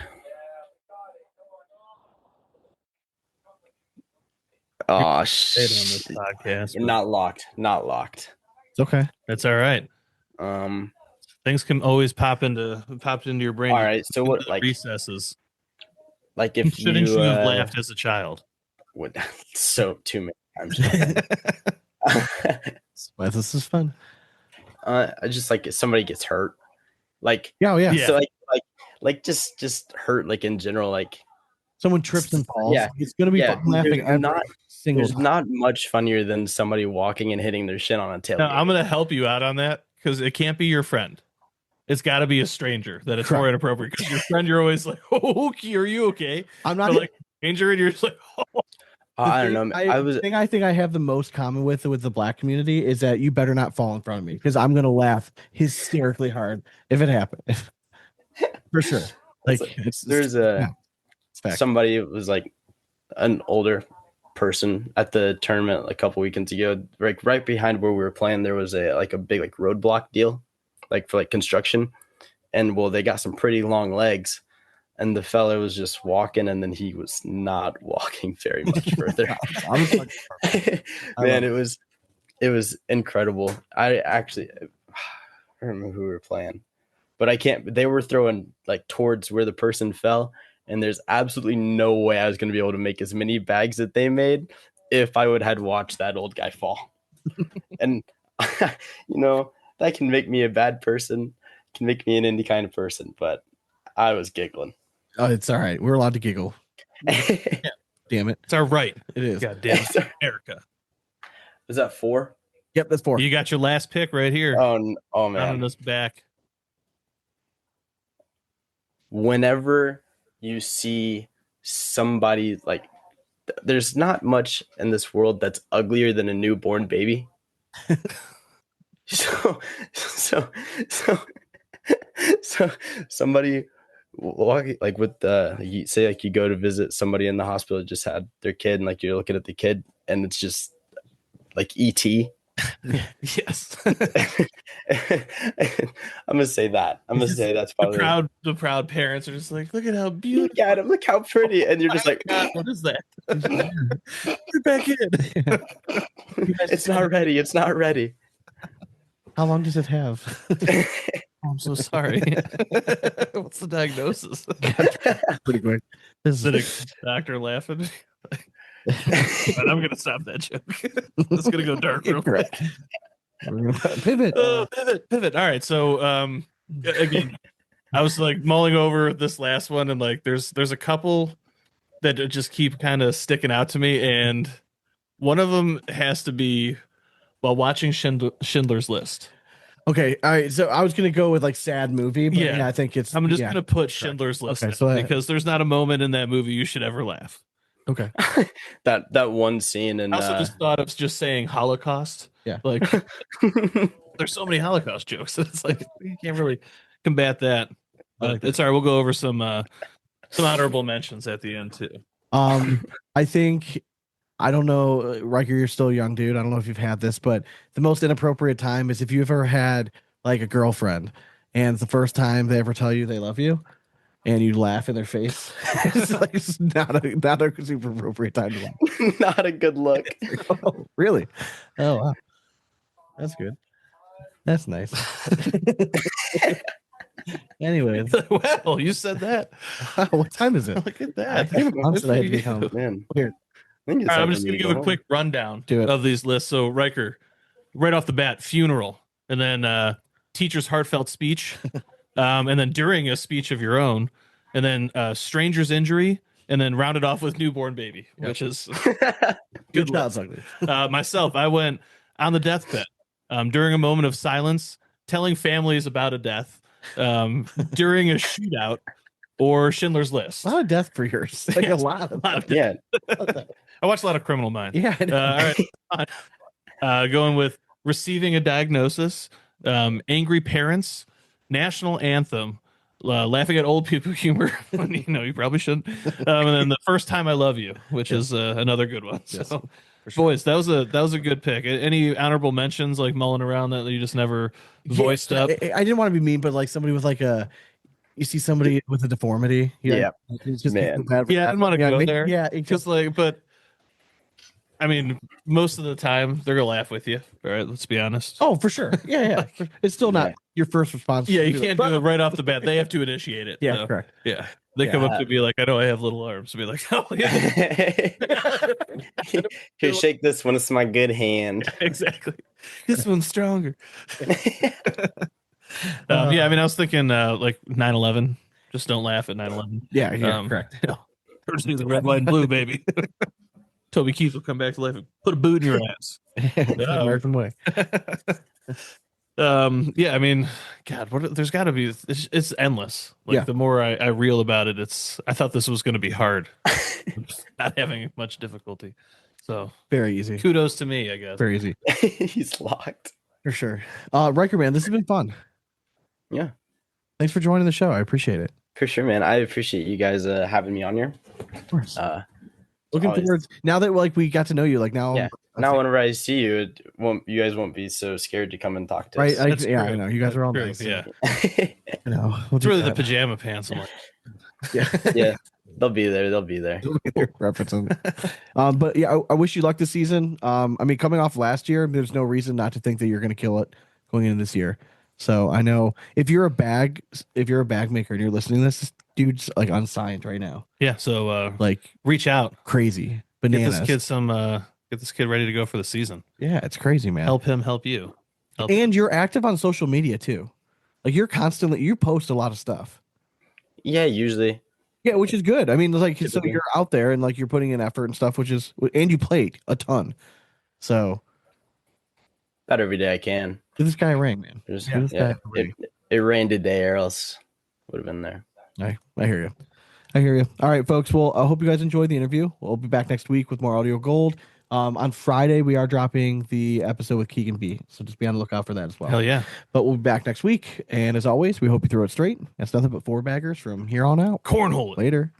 Oh Say it on this shit. podcast. but Not locked. Not locked. It's okay. That's all right. Things can always pop into your brain. All right. So what? The Like recesses. if Shouldn't you you have laughed as a child? would so too many times. But this is fun. I just like if somebody gets hurt. Like Yeah. Oh, yeah. Yeah. so like just hurt like in general like Someone trips and falls. Yeah. It's gonna be Yeah, fun laughing there's every not- single there's time. not much funnier than somebody walking and hitting their shin on a tailgate. No, I'm gonna help you out on that because it can't be your friend. It's got to be a stranger that it's more Correct. inappropriate. Because your friend, you're always like, "Oh, okay, are you okay?" I'm not But like stranger, and you're just like, "Oh, I don't know. The thing I think I have the most common with the black community is that you better not fall in front of me because I'm gonna laugh hysterically hard if it happens. For sure. Like there's it's fact. somebody was like an older person at the tournament a couple weekends ago. Like right behind where we were playing, there was a big like roadblock deal, like for like construction. And well, they got some pretty long legs, and the fella was just walking, and then he was not walking very much further. Man, it was incredible. I don't remember who we were playing, but I can't. They were throwing like towards where the person fell, and there's absolutely no way I was going to be able to make as many bags that they made if I would had watched that old guy fall. And that can make me a bad person, can make me an any kind of person, but I was giggling. Oh, it's all right. We're allowed to giggle. Damn it. it's our right." It is. God damn it, America! Is that 4? Yep, that's 4. You got your last pick right here. Oh on man. this back. Whenever you see somebody like there's not much in this world that's uglier than a newborn baby. so somebody walking like with you say like you go to visit somebody in the hospital that just had their kid, and like you're looking at the kid and it's just like ET. Yes. I'm gonna say that. I'm gonna say that's probably the proud parents are just like, "Look at how beautiful." look at him, look how pretty, and you're just like, God, what is that? You're back in. it's not ready. It's not ready. How long does it have? I'm so sorry. What's the diagnosis? Pretty quick. Is it a doctor laughing? But I'm gonna stop that joke. It's gonna go dark real quick. Pivot. Pivot. All right. So again, I was like mulling over this last one, and like there's a couple that just keep kind of sticking out to me, and one of them has to be while watching Schindler's List. Okay, all right. So I was gonna go with like sad movie, but Yeah. yeah, I think it's. I'm just gonna put Schindler's List Okay, in, so because there's not a moment in that movie you should ever laugh. Okay. that one scene and I also just thought of just saying Holocaust. Yeah. Like there's so many Holocaust jokes. It's like you can't really combat that. But it's all right. We'll go over some honorable mentions at the end too. I think I don't know, Riker, you're still young, dude. I don't know if you've had this, but the most inappropriate time is if you've ever had like a girlfriend and it's the first time they ever tell you they love you and you laugh in their face. It's not a super appropriate time to laugh. not a good look. Oh, really? Oh, wow. That's good. That's nice. Anyways, Well, you said that. what time is it? Look at I that. think Mom said I had to be Good for home. Man, Weird. I think it's All right, I'm time just for gonna me give go a home. quick rundown Do it. of these lists. So Riker, right off the bat, funeral, and then teacher's heartfelt speech, and then during a speech of your own, and then stranger's injury, and then rounded off with newborn baby, which is Good good job, list. ugly. Myself, I went on the deathbed during a moment of silence, telling families about a death during a shootout or Schindler's List. A lot of death for yours. Like Yes, a lot of death. Yeah. I watched a lot of Criminal Minds. Yeah, I know. All right. Going with receiving a diagnosis, angry parents, national anthem, laughing at old people humor when you probably shouldn't, and then the first time I love you, which is another good one. So, boys, that was a good pick. Any honorable mentions like mulling around that you just never voiced up? I didn't want to be mean, but like somebody with like you see somebody with a deformity. Yeah. It's just Man. bad for Yeah, I that. didn't want to You know go what I mean? there. Yeah, it Just like, but I mean, most of the time they're gonna laugh with you. All right, let's be honest. oh, for sure. Yeah. It's still not Yeah. your first response. Yeah, you can't do it right off the bat. They have to initiate it. Yeah, so, correct. Yeah, they come up to be like, "I know I have little arms." Be like, "Oh yeah, Here, shake this one. It's my good hand. exactly. This one's stronger." Yeah, I mean, I was thinking like 9/11. Just don't laugh at 9/11. Yeah, correct. First the red, white, and blue, baby. Toby Keith will come back to life and put a boot in your ass. American way. Yeah, I mean, God, there's got to be. It's endless. Like Yeah. the more I reel about it, I thought this was going to be hard. Not having much difficulty. So Very easy. kudos to me, I guess. Very easy. He's locked. For sure. Riker, man, this has been fun. Yeah, Thanks for joining the show. I appreciate it. for sure, man. I appreciate you guys having me on here. Of course. Looking always- forward now that like we got to know you, like now Yeah. Now, whenever I see you, you guys won't be so scared to come and talk to right? us. I That's true. know. You guys are all True, nice. Yeah, You know, we'll it's do really the that. pajama pants. I'm like, Yeah. Yeah, they'll be there. They'll be there. Referencing. But yeah, I wish you luck this season. I mean, coming off last year, there's no reason not to think that you're going to kill it going into this year. So I know if you're a bag maker and you're listening to this dude's like unsigned right now, yeah. So like reach out, crazy get bananas. get this kid ready to go for the season. Yeah, it's crazy, man. Help him, help you. And you're active on social media too. Like you post a lot of stuff. Yeah, usually. Yeah, which is good. I mean, like, so you're out there and like you're putting in effort and stuff, and you played a ton. So About every day I can. give this guy a ring, man. Just, Give this guy a ring. it rained today, or else would have been there. I hear you. I hear you. All right, folks. Well, I hope you guys enjoyed the interview. We'll be back next week with more audio gold. On Friday, we are dropping the episode with Keegan B. So just be on the lookout for that as well. Hell yeah. But we'll be back next week. And as always, we hope you throw it straight. That's nothing but four baggers from here on out. Cornhole it. Later.